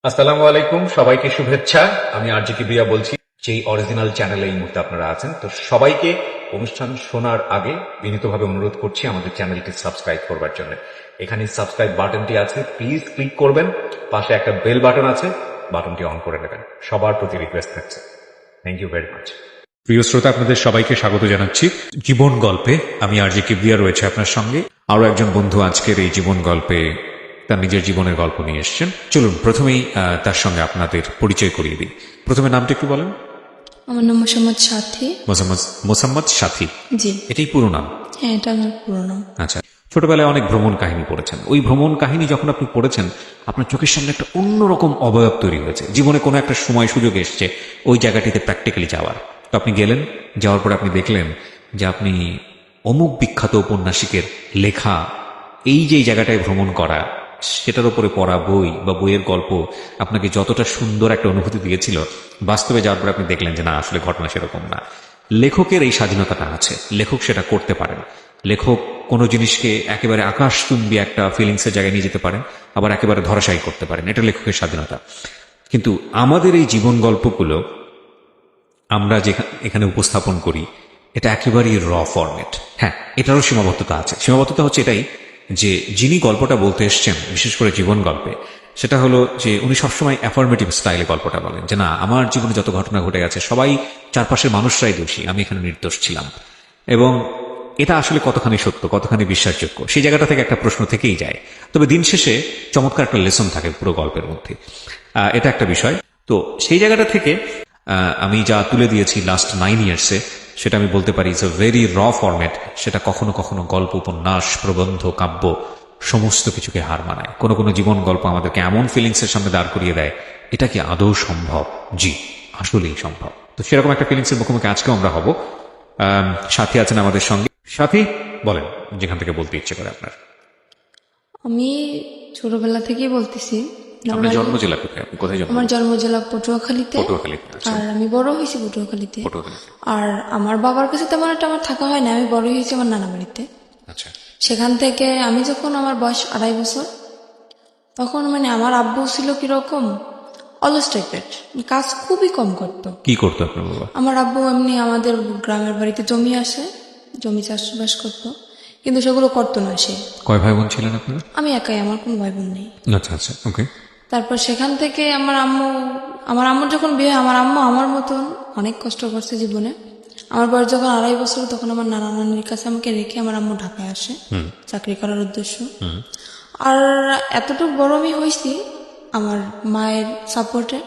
আসসালামু আলাইকুম, সবাইকে শুভেচ্ছা। আমি আরজি কিবরিয়া বলছি, যেই অরিজিনাল চ্যানেলে এই মুহূর্তে আপনারা আছেন। তো সবাইকে অনুষ্ঠান শোনার আগে বিনীতভাবে অনুরোধ করছি আমাদের চ্যানেলটি সাবস্ক্রাইব করবার জন্য। এখানে সাবস্ক্রাইব বাটনটি আছে, প্লিজ ক্লিক করবেন। পাশে একটা বেল বাটন আছে, বাটনটি অন করে নেবেন। সবার প্রতি রিকোয়েস্ট থাকছে। Thank you very much. প্রিয় শ্রোতা, আপনাদের সবাইকে স্বাগত জানাচ্ছি জীবন গল্পে। আমি আরজি কিবরিয়া রয়েছে আপনার সঙ্গে। আরো একজন বন্ধু আজকের এই জীবন গল্পে তার নিজের জীবনের গল্প নিয়ে এসছেন। চলুন প্রথমেই তার সঙ্গে আপনাদের পরিচয় করিয়ে দিই। প্রথমে নামটা একটু বলেন। আমার নাম মোসাম্মদ সাথী। মোসাম্মদ সাথী? জি। এটাই পুরো নাম? হ্যাঁ, এটা আমার পুরো নাম। আচ্ছা, ছোটবেলায় অনেক ভ্রমণ কাহিনী পড়েছেন। ওই ভ্রমণ কাহিনী যখন আপনি পড়েছেন, আপনার চোখের সামনে একটা অন্যরকম অবয়ব তৈরি হয়েছে। জীবনে কোনো একটা সময় সুযোগ এসছে ওই জায়গাটিতে প্র্যাকটিক্যালি যাওয়ার। তো আপনি গেলেন, যাওয়ার পরে আপনি দেখলেন যে আপনি অমুক বিখ্যাত ঔপন্যাসিকের লেখা এই যে জায়গাটায় ভ্রমণ করা, সেটার উপরে পড়া বই বা বইয়ের গল্প আপনাকে যতটা সুন্দর একটা অনুভূতি দিয়েছিল, বাস্তবে যাওয়ার পরে আপনি দেখলেন যে না, আসলে ঘটনা সেরকম না। লেখকের এই স্বাধীনতাটা আছে, লেখক সেটা করতে পারেন। লেখক কোনো জিনিসকে একেবারে আকাশচুম্বী একটা ফিলিংসের জায়গায় নিয়ে যেতে পারেন, আবার একেবারে ধরাশায়ী করতে পারেন। এটা লেখকের স্বাধীনতা। কিন্তু আমাদের এই জীবন গল্পগুলো আমরা যে এখানে উপস্থাপন করি, এটা একেবারেই র ফরম্যাট। হ্যাঁ, এটারও সীমাবদ্ধতা আছে। সীমাবদ্ধতা হচ্ছে এটাই যে যিনি গল্পটা বলতে এসছেন, বিশেষ করে জীবন গল্পে, সেটা হলো যে উনি সবসময় অ্যাফার্মেটিভ স্টাইলে গল্পটা বলেন যে না, আমার জীবনে যত ঘটনা ঘটে গেছে সবাই, চারপাশের মানুষরাই দোষী, আমি এখানে নির্দোষ ছিলাম। এবং এটা আসলে কতখানি সত্য, কতখানি বিশ্বাসযোগ্য, সেই জায়গাটা থেকে একটা প্রশ্ন থেকেই যায়। তবে দিন শেষে চমৎকার একটা লেসন থাকে পুরো গল্পের মধ্যে। এটা একটা বিষয়। তো সেই জায়গাটা থেকে আমি যা তুলে দিয়েছি লাস্ট 9 ইয়ার্সে, সেটা আমি বলতে পারি ইটস এ ভেরি র ফরম্যাট। সেটা কখনো কখনো গল্প, উপন্যাস, প্রবন্ধ, কাব্য সমস্ত কিছুকে হার মানায়। কোনো কোনো জীবন গল্প আমাদেরকে এমন ফিলিংসের সামনে দাঁড় করিয়ে দেয়, এটা কি আদৌ সম্ভব? জি, আসলেই সম্ভব। তো সেরকম একটা ফিলিংসের মুখোমুখি আজকেও আমরা হব। সাথী আছেন আমাদের সঙ্গে। সাথী, বলেন যেখান থেকে বলতে ইচ্ছে করে আপনার। আমি ছোটবেলা থেকেই বলতেছি। আপনার জন্ম জেলা কোথায়? আপনি কোথায় জন্ম? আমার জন্ম জেলা পটুয়াখালীতে। পটুয়াখালীতে। আচ্ছা। আর আমি বড় হয়েছি পটুয়াখালীতে। পটুয়াখালীতে। আর আমার বাবার কাছে তেমন একটা আমার থাকা হয় না, আমি বড় হয়েছি আমার নানা বাড়িতে। আচ্ছা। সেখান থেকে আমি যখন আমার বয়স 2.5 বছর, তখন আমার আব্বু ছিল কিরকম অলস টাইপের, কাজ খুবই কম করতো। কি করতো আপনার বাবা? আমার আব্বু এমনি আমাদের গ্রামের বাড়িতে জমি আসে, জমি চাষবাস করতো, কিন্তু সেগুলো করতো না সে। কয় ভাই বোন ছিলেন আপনারা? আমি একাই, আমার কোনো ভাই বোন নেই। আচ্ছা আচ্ছা, ওকে। তারপর সেখান থেকে আমার আম্মুর যখন বিয়ে, আমার আম্মু আমার মতন অনেক কষ্ট করছে জীবনে। আমার বয়স যখন 2.5 বছর, তখন আমার নানা নানির কাছে আমাকে রেখে আমার আম্মু ঢাকায় আসে চাকরি করার উদ্দেশ্য। আর এতটুকু বড় আমি হয়েছি আমার মায়ের সাপোর্টে।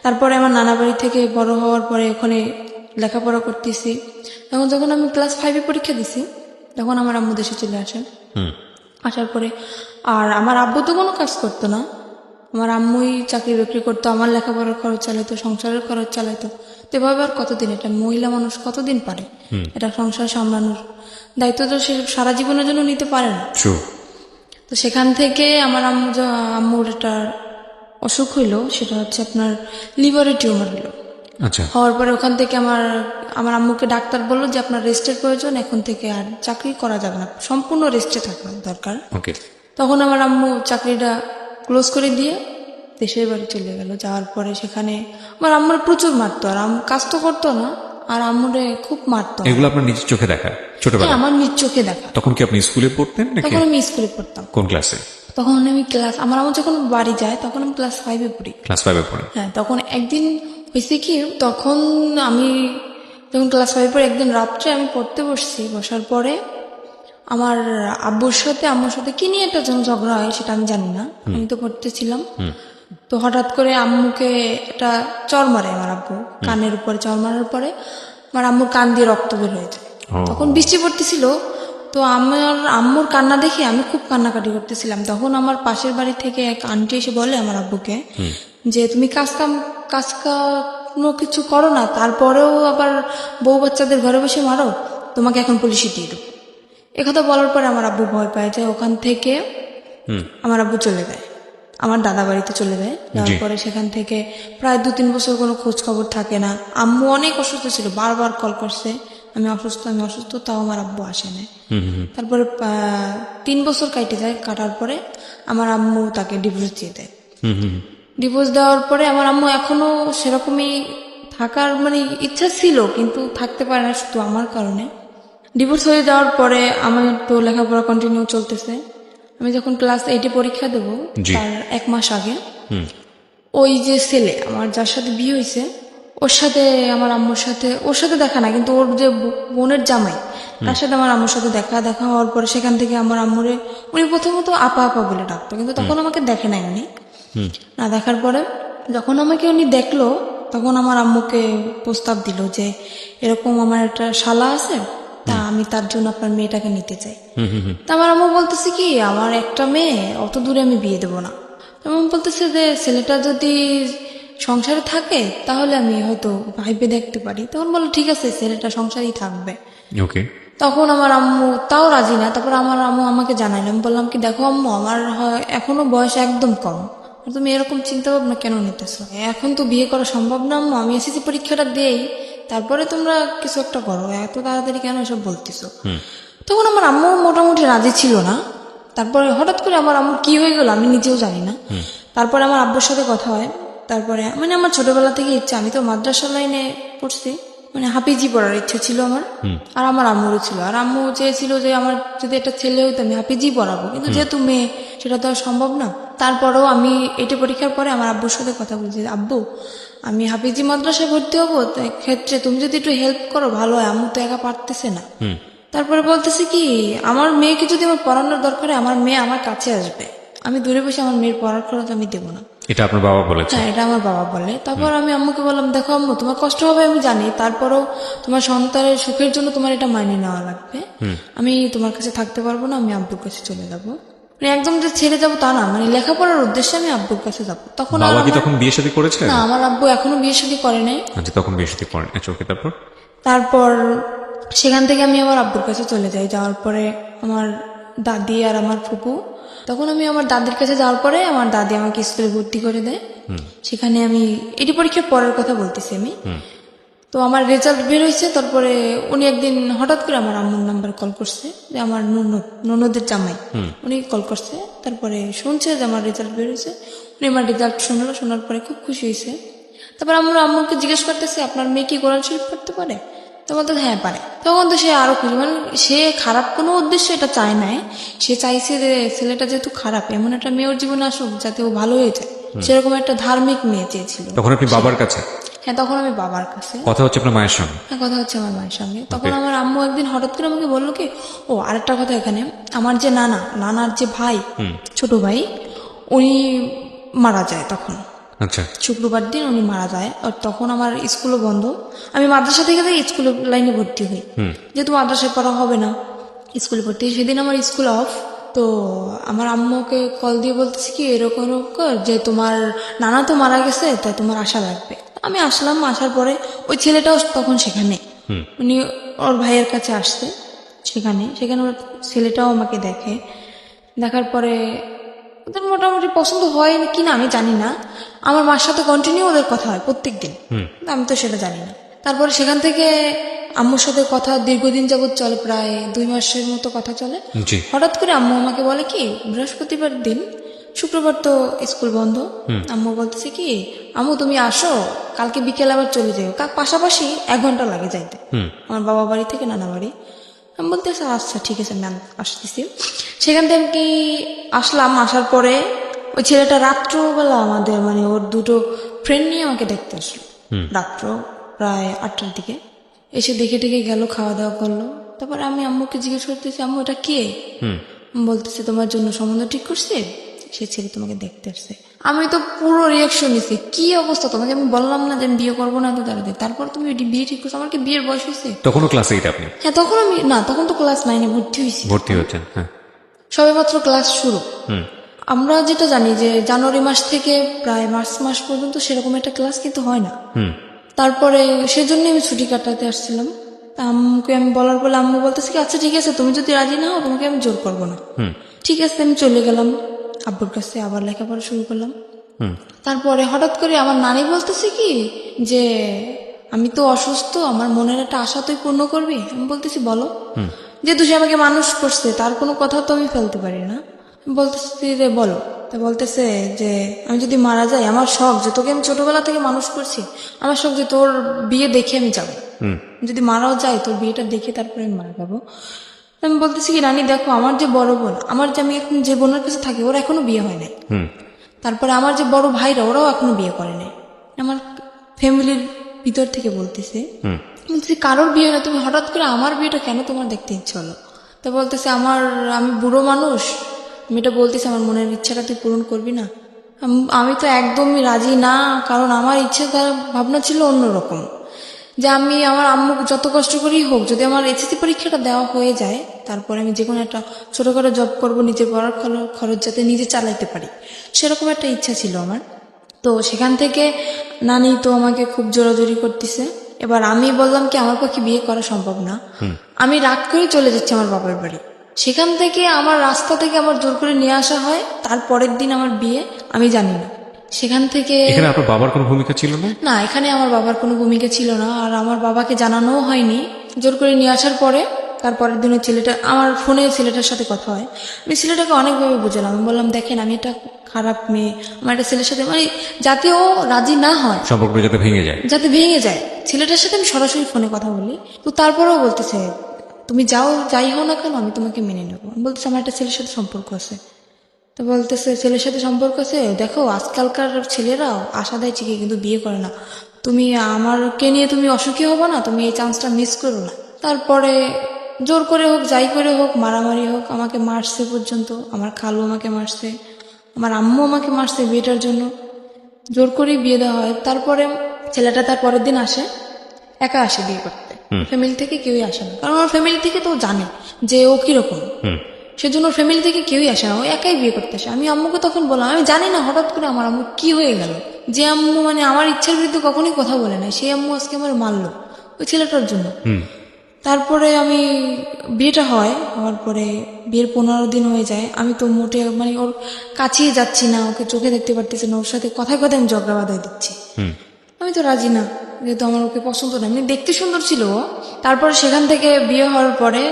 তারপরে আমার নানা বাড়ি থেকে বড় হওয়ার পরে ওখানে লেখাপড়া করতেছি। তখন যখন আমি ক্লাস 5-এ পরীক্ষা দিছি, তখন আমার আম্মু দেশে চলে আসেন। আসার পরে আর আমার আব্বু তো কোনো কাজ করতো না, আমার আম্মুই চাকরি বাকরি করতো, আমার লেখাপড়ার খরচ চালাইতো, সংসারের খরচ চালাইতো। তো এভাবে আর কতদিন, এটা মহিলা মানুষ কতদিন পারে এটা সংসার সামলানোর দায়িত্ব? তো সে সারা জীবনের জন্য নিতে পারে না। তো সেখান থেকে আমার আম্মুর একটা অসুখ হইলো, সেটা হচ্ছে আপনার লিভারের টিউমার হলো। আচ্ছা। হওয়ার পরে ওখান থেকে আমার আম্মুকে ডাক্তার বললো যে আপনার রেস্টের প্রয়োজন, এখন থেকে আর চাকরি করা যাবে না, সম্পূর্ণ রেস্টে থাকা দরকার। ওকে। তখন আমার আম্মু চাকরিটা ক্লোজ করে দিয়ে দেশের বাড়ি চলে গেল। যাওয়ার পরে সেখানে আমার আম্মুর প্রচুর মারতো, আর কাজ তো করতো না, আর আম্মুরে খুব মারতো। এগুলো আপনার নিজের চোখে দেখা ছোটবেলায়? হ্যাঁ, আমার নিজ চোখে দেখা। তখন কি আপনি স্কুলে পড়তেন নাকি? তখন আমি স্কুলে পড়তাম। কোন ক্লাসে? তখন আমি আমার আম্মু যখন বাড়ি যায় তখন আমি ক্লাস 5-এ পড়ি। ক্লাস 5-এ পড়েন? হ্যাঁ, তখন একদিন হয়েছে কি, তখন আমি যখন ক্লাস 5 পরে একদিন রাত্রে আমি পড়তে বসছি, বসার পরে আমার আম্মুর সাথে কি নিয়ে একটা যেন ঝগড়া হয়, সেটা আমি জানি না, আমি তো পড়তেছিলাম। তো হঠাৎ করে আম্মুকে একটা চড় মারে আমার আব্বু, কানের উপরে চড় মারার পরে আমার আম্মুর কান দিয়ে রক্ত বের হয়ে যায়। তখন বৃষ্টি পড়তেছিল, তো আমার আম্মুর কান্না দেখে আমি খুব কান্নাকাটি করতেছিলাম। তখন আমার পাশের বাড়ি থেকে এক আন্টি এসে বলে আমার আব্বুকে যে তুমি কোনো কিছু করো না, তারপরেও আবার বউ বাচ্চাদের ঘরে বসে মারো, তোমাকে এখন পুলিশে দিয়ে দেবো। একথা বলার পরে আমার আব্বু ভয় পায় যায়। ওখান থেকে আমার আব্বু চলে যায়, আমার দাদা বাড়িতে চলে যায়। যাওয়ার পরে সেখান থেকে প্রায় 2-3 বছর কোনো খোঁজ খবর থাকে না। আম্মু অনেক অসুস্থ ছিল, বারবার কল করছে আমি অসুস্থ, তাও আমার আব্বু আসে না। তারপরে 3 বছর কাটে যায়, কাটার পরে আমার আম্মু তাকে ডিভোর্স দিয়ে দেয়। ডিভোর্স দেওয়ার পরে আমার আম্মু এখনো সেরকমই থাকার মানে ইচ্ছা ছিল, কিন্তু থাকতে পারে না শুধু আমার কারণে। ডিভোর্স হয়ে যাওয়ার পরে আমার তো লেখাপড়া কন্টিনিউ চলতেছে। আমি যখন ক্লাস 8-এ পরীক্ষা দেব জি। তার 1 মাস আগে ওই যে ছেলে আমার যার সাথে বিয়ে হয়েছে ওর সাথে আমার আম্মুর সাথে, ওর সাথে দেখা না কিন্তু ওর যে বোনের জামাই তার সাথে আমার আম্মুর সাথে দেখা হওয়ার পরে সেখান থেকে আমার আম্মুরে উনি প্রথমত আপা আপা বলে ডাকতো, কিন্তু তখন আমাকে দেখে নাই উনি। না দেখার পরে যখন আমাকে উনি দেখলো তখন আমার আম্মুকে প্রস্তাব দিল যে এরকম আমার একটা শালা আছে, তা আমি তার জন্য আপনার মেয়েটাকে নিতে চাই। তা আমার আম্মু বলতেছে কি আমার একটা মেয়ে, অত দূরে আমি বিয়ে দেবো না। আমার বলতেছে যে ছেলেটা যদি সংসারে থাকে তাহলে আমি হয়তো ভাইবে দেখতে পারি। তখন বললো ঠিক আছে ছেলেটা সংসারেই থাকবে। ওকে। তখন আমার আম্মু তাও রাজি না। তারপর আমার আম্মু আমাকে জানাইলো, আমি বললাম কি দেখো আম্মু আমার এখনো বয়স একদম কম, আর তুমি এরকম চিন্তা ভাবনা কেন নিতেছো? এখন তো বিয়ে করা সম্ভব না আম্মু, আমি এসএসসি পরীক্ষাটা দেই তারপরে তোমরা কিছু একটা করো, এত তাড়াতাড়ি কেন এসব বলতেছো? তখন আমার আম্মু মোটামুটি রাজি ছিল না। তারপরে হঠাৎ করে আমার আম্মু কি হয়ে গেল আমি নিজেও জানি না। তারপরে আমার আব্বুর সাথে কথা হয়। তারপরে মানে আমার ছোটবেলা থেকে ইচ্ছা, আমি তো মাদ্রাসা লাইনে পড়ছি, মানে হাফিজি পড়ার ইচ্ছা ছিল আমার, আর আমার আম্মুরও ছিল। আর আম্মু চেয়েছিল যে আমার যদি একটা ছেলে হইতো আমি হাফিজি পড়াবো, কিন্তু যেহেতু মেয়ে সেটা তো আর সম্ভব না। তারপরেও আমি এইটা পরীক্ষার পরে আমার আব্বুর সাথে কথা বলছি, আব্বু আমি হাফিজি মাদ্রাসায় ভর্তি হবো, তাই ক্ষেত্রে তুমি যদি একটু হেল্প করো ভালো হয়, আম্মু তো একা পারতেছে না। তারপরে বলতেছে কি আমার মেয়েকে যদি আমার পড়ানোর দরকার হয় আমার মেয়ে আমার কাছে আসবে, আমি দূরে বসে আমার মেয়ের পড়ার খরচ আমি দেবো না। এটা আপনার বাবা বলেছে? হ্যাঁ এটা আমার বাবা বলে। তারপর আমি আম্মুকে বললাম দেখো আম্মু তোমার কষ্ট হবে আমি জানি, তারপরও তোমার সন্তানের সুখের জন্য তোমার এটা মাইনে নেওয়া লাগবে। আমি তোমার কাছে থাকতে পারবো না, আমি আব্বুর কাছে চলে যাবো। মানে একদম যে ছেড়ে যাবো তা না, মানে লেখাপড়ার উদ্দেশ্যে আমি আব্বুর কাছে যাবো। তখন আর বাবা কি আমার- তখন বিয়ে শাদী করেছে? না আমার আব্বু এখনো বিয়ে শাদী করে নাই। আচ্ছা, তখন বিয়ে শাদী করেন। আচ্ছা, ওকে। তারপর? তারপর সেখান থেকে আমি আমার আব্বুর কাছে চলে যাই। যাওয়ার পরে আমার দাদি আর আমার ফুপু, তখন আমি আমার দাদির কাছে যাওয়ার পরে আমার দাদি আমাকে স্কুলে ভর্তি করে দেয়। সেখানে আমি এটি পরীক্ষার পরের কথা বলতেছি আমি। তো আমার রেজাল্ট বের হয়েছে, তারপরে উনি একদিন হঠাৎ করে আমার আম্মুর নাম্বার কল করছে, যে আমার ননদের জামাই উনি কল করছে। তারপরে শুনছে যে আমার রেজাল্ট বের হয়েছে, উনি আমার রেজাল্ট শুনলো, শোনার পরে খুব খুশি হয়েছে। তারপর আমরা আম্মুকে জিজ্ঞেস করতেছে আপনার মেয়ে কি কোরআন শরীফ পড়তে পারে? তো বলতে হ্যাঁ পারে। তখন তো সে আরো খুশি, মানে সে খারাপ কোনো উদ্দেশ্য এটা চায় নাই, সে চাইছে যে ছেলেটা যেহেতু খারাপ এমন একটা মেয়ে ওর জীবনে আসুক যাতে ও ভালো হয়ে যায়, সেরকম একটা ধার্মিক মেয়ে চেয়েছিল। তখন আপনি বাবার কাছে? হ্যাঁ তখন আমি বাবার কাছে। কথা হচ্ছে আপনার মায়ের সঙ্গে? হ্যাঁ কথা হচ্ছে আমার মায়ের সঙ্গে। তখন আমার আম্মু একদিন হঠাৎ করে আমাকে বললো কি ও আরেকটা কথা, এখানে আমার যে নানার যে ভাই, ছোট ভাই, উনি মারা যায় তখন। আচ্ছা। শুক্রবার দিন উনি মারা যায়। আর তখন আমার স্কুলও বন্ধ, আমি মাদ্রাসা থেকে যাই স্কুল লাইনে ভর্তি হই, যেহেতু মাদ্রাসায় পড়া হবে না স্কুলে ভর্তি। সেদিন আমার স্কুল অফ। তো আমার আম্মুকে কল দিয়ে বলতেছি কি এরকম এরকম যে তোমার নানা তো মারা গেছে, তাই তোমার আসা লাগবে। আমি আসলাম, আসার পরে ওই ছেলেটাও তখন সেখানে, উনি ওর ভাইয়ের কাছে আসছে। সেখানে ওর ছেলেটাও আমাকে দেখে। দেখার পরে ওদের মোটামুটি পছন্দ হয় কি না আমি জানি না, আমার মার সাথে কন্টিনিউ ওদের কথা হয় প্রত্যেক দিন, আমি তো সেটা জানি না। তারপরে সেখান থেকে আম্মুর সাথে কথা দীর্ঘদিন যাবৎ চলে, প্রায় 2 মাসের মতো কথা চলে। জি। হঠাৎ করে আম্মু আমাকে বলে কি বৃহস্পতিবার দিন, শুক্রবার তো স্কুল বন্ধ, আম্মু বলতেছে কি আম্মু তুমি আসো কালকে বিকেল আবার চলে যাও, পাশাপাশি 1 ঘন্টা লাগে যাইতে আমার বাবা বাড়ি থেকে নানা বাড়ি। আমি বলতেছি আচ্ছা ঠিক আছে ম্যাম আসতেছি। সেখান থেকে কি আসলাম, আসার পরে ওই ছেলেটা রাত্রবেলা আমাদের মানে ওর 2টো ফ্রেন্ড নিয়ে আমাকে দেখতে আসলো রাত্র প্রায় 8টার দিকে। এসে দেখে গেল, খাওয়া দাওয়া করলো। তারপরে আমি আম্মুকে জিজ্ঞেস করতেছি আম্মু এটা কে? বলতেছে তোমার জন্য সম্বন্ধ ঠিক করছে, সে ছেলে তোমাকে দেখতে আসছে। আমি তো পুরো রিয়াকশন নিছি, কি অবস্থা, তোমাকে আমি বললাম না যে আমি বিয়ে করবো না, তো তাড়াতাড়ি তারপর তুমি বিয়ে ঠিক করছো, আমার কি বিয়ের বয়স হয়েছে? তখনও ক্লাস 8 আপনি? হ্যাঁ তখন আমি না, তখন তো ক্লাস 9-এ ভর্তি হয়েছি, ভর্তি হচ্ছেন? হ্যাঁ। সবেমাত্র ক্লাস শুরু। আমরা যেটা জানি যে জানুয়ারি মাস থেকে প্রায় মার্চ মাস পর্যন্ত সেরকম একটা ক্লাস কিন্তু হয় না। তারপরে সেজন্য আমি ছুটি কাটাতে আসছিলাম। তা আম্মুকে আমি বলার পরে আম্মু বলতেছে কি আচ্ছা ঠিক আছে তুমি যদি রাজি না হও তোমাকে আমি জোর করবো না। ঠিক আছে আমি চলে গেলাম আব্বুর কাছে, আবার লেখাপড়া শুরু করলাম। তারপরে হঠাৎ করে আমার নানি বলতেছে কি যে আমি তো অসুস্থ, আমার মনের একটা আশা তুই পূর্ণ করবি। আমি বলতেছি বলো। যেহেতু সে আমাকে মানুষ করছে তার কোনো কথা তো আমি ফেলতে পারি না, বলতেছি যে বলো। তা বলতেছে যে আমি যদি মারা যাই, আমার শখ যে তোকে আমি ছোটবেলা থেকে মানুষ করছি, আমার শখ যে তোর বিয়ে দেখে আমি যাবো, যদি মারাও যাই তোর বিয়েটা দেখে তারপরে আমি মারা যাবো। আমি বলতেছি কি রানী দেখো, আমার যে বড় বোন, আমার যে আমি এখন যে বোনের কাছে থাকি ওরা এখনো বিয়ে হয় নাই, তারপরে আমার যে বড় ভাইরা ওরাও এখনো বিয়ে করে নাই, আমার ফ্যামিলির ভিতর থেকে বলতেছে। বলতেছি কারোর বিয়ে না, তুমি হঠাৎ করে আমার বিয়েটা কেন তোমার দেখতে ইচ্ছে হলো? তো বলতেছে আমি বুড়ো মানুষ, আমি এটা বলতেছি আমার মনের ইচ্ছাটা তুই পূরণ করবি না? আমি তো একদমই রাজি না, কারণ আমার ইচ্ছে ভাবনা ছিল অন্যরকম, যে আমি আমার আম্মু যত কষ্ট করেই হোক যদি আমার এসএসসি পরীক্ষাটা দেওয়া হয়ে যায় তারপরে আমি যে কোনো একটা ছোটখাটো জব করব, নিজের পড়ার খরচ যাতে নিজে চালাইতে পারি, সেরকম একটা ইচ্ছা ছিল আমার। তো সেখান থেকে নানি তো আমাকে খুব জোরাজোরি করতেছে। এবার আমি বললাম কি আমার পক্ষে বিয়ে করা সম্ভব না, আমি রাগ করে চলে যাচ্ছি আমার বাবার বাড়ি। সেখান থেকে আমার রাস্তা থেকে আমার জোর করে নিয়ে আসা হয়, তার পরের দিন আমার বিয়ে, আমি জানি না। সেখান থেকে এখানে আপনার বাবার কোনো ভূমিকা ছিল না? না, এখানে আমার বাবার কোনো ভূমিকা ছিল না, আর আমার বাবাকে জানানোও হয়নি। জোর করে নিয়ে আসার পরে তারপরের দিনে ছেলেটা, আমার ফোনে ছেলেটার সাথে কথা হয়, আমি ছেলেটাকে অনেকভাবে বুঝলাম। আমি বললাম দেখেন আমি একটা খারাপ মেয়ে, আমার একটা ছেলের সাথে মানে যাতে ও রাজি না হয়, সম্পর্কটা যাতে ভেঙে যায়। যাতে ভেঙে যায়, ছেলেটার সাথে আমি সরাসরি ফোনে কথা বলি। তো তারপরেও বলতেছে তুমি যাই হও না কেন আমি তোমাকে মেনে নেবো। আমি বলতেছি আমার একটা ছেলের সাথে সম্পর্ক আছে। তো বলতেছে ছেলের সাথে সম্পর্ক আছে, দেখো আজকালকার ছেলেরাও আশা দেয় ঠিকই কিন্তু বিয়ে করে না, তুমি আমারকে নিয়ে তুমি অসুখী হবো না, তুমি এই চান্সটা মিস করো না। তারপরে জোর করে হোক যাই করে হোক, মারামারি হোক, আমাকে মারছে পর্যন্ত, আমার খালু আমাকে মারছে, আমার আম্মু আমাকে মারছে বিয়েটার জন্য, জোর করেই বিয়ে দেওয়া হয়। তারপরে ছেলেটা তার পরের দিন আসে, একা আসে বিয়ে করতে, ফ্যামিলি থেকে কেউই আসে না, কারণ আমার ফ্যামিলি থেকে তো জানে যে ও কিরকম, সেজন্য ফ্যামিলি থেকে কেউই আসে না, ও একাই বিয়ে করতে আসে। আমি আম্মুকে তখন বললাম আমি জানি না হঠাৎ করে আমার আম্মু কি হয়ে গেল, যে আম্মু মানে আমার ইচ্ছার বিরুদ্ধে কখনোই কথা বলে না, সেই আম্মু আজকে আমার মারলো ওই ছেলেটার জন্য। তারপরে আমি বিয়েটা হওয়ার পরে বিয়ের 15 দিন হয়ে যায়, আমি তো মোটে মানে ওর কাছেই যাচ্ছি না, ওকে চোখে দেখতে পারতেছি না, ওর সাথে কথায় কথায় আমি ঝগড়া বাঁধাই দিচ্ছি। আমি তো রাজি না, যেহেতু আমার ওকে পছন্দ না, এমনি দেখতে সুন্দর ছিল ও। তারপরে সেখান থেকে বিয়ে হওয়ার পরে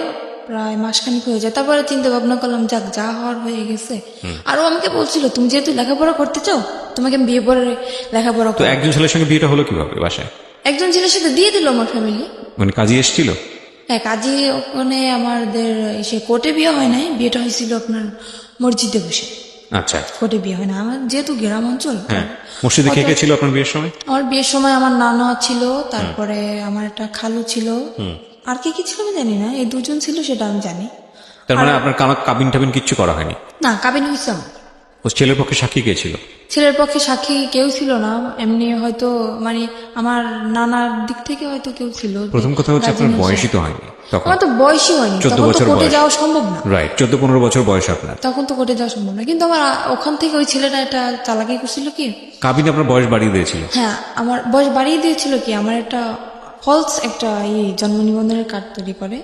প্রায় মাসখানিক হয়ে যায়, তারপরে চিন্তা ভাবনা করলাম যাক যা হওয়ার হয়ে গেছে। আর ও আমাকে বলছিল তুমি যেহেতু লেখাপড়া করতে চাও তোমাকে আমি বিয়ে পরে লেখাপড়া তো করো। একজন ছেলের সঙ্গে বিয়েটা হলো কিভাবে বাসায়? একজন ছেলের সাথে দিয়ে দিল আমার ফ্যামিলি। মানে কাজী এসেছিল? হ্যাঁ, কাজী ওখানে আমাদের সে কোর্টে বিয়ে হয় নাই, বিয়েটা হয়েছিল আপনার মসজিদে বসে। আচ্ছা, কোর্টে বিয়ে হয় না, আমার যেহেতু গ্রাম অঞ্চল। হ্যাঁ। মসজিদে কে কে ছিল আপনার বিয়ের সময়? আমার বিয়ের সময় আমার নানা ছিল, তারপরে আমার একটা খালু ছিল, আর কি কি ছিল আমি জানি না, এই দুজন ছিল সেটা আমি জানি। তার মানে আপনার কাবিন টাবিন কিচ্ছু করা হয়নি? না, কাবিন হয়েছে আমার। ও ছেলের পক্ষে সাক্ষী কে ছিল? ছেলের পক্ষে সাক্ষী কেউ ছিল না, এমনি হয়তো মানে আমার নানার দিক থেকে হয়তো কেউ ছিল। প্রথম কথা হচ্ছে আপনার বয়সই তো হয়নি তখন। আমার তো বয়সই হয়নি, 14 তখন তো বছর কোর্টে বয়স। যাওয়া সম্ভব না। রাইট, 14-15 বছর বয়স আপনার, তখন তো কোর্টে যাওয়া সম্ভব না। কিন্তু আমার ওখান থেকে ওই ছেলেটা একটা চালাকি করছিল কি, কাবিন আপনার বয়স বাড়িয়ে দিয়েছিল? হ্যাঁ, আমার বয়স বাড়িয়ে দিয়েছিল কি, আমার একটা ফলস একটা জন্ম নিবন্ধনের কার্ড তৈরি করে,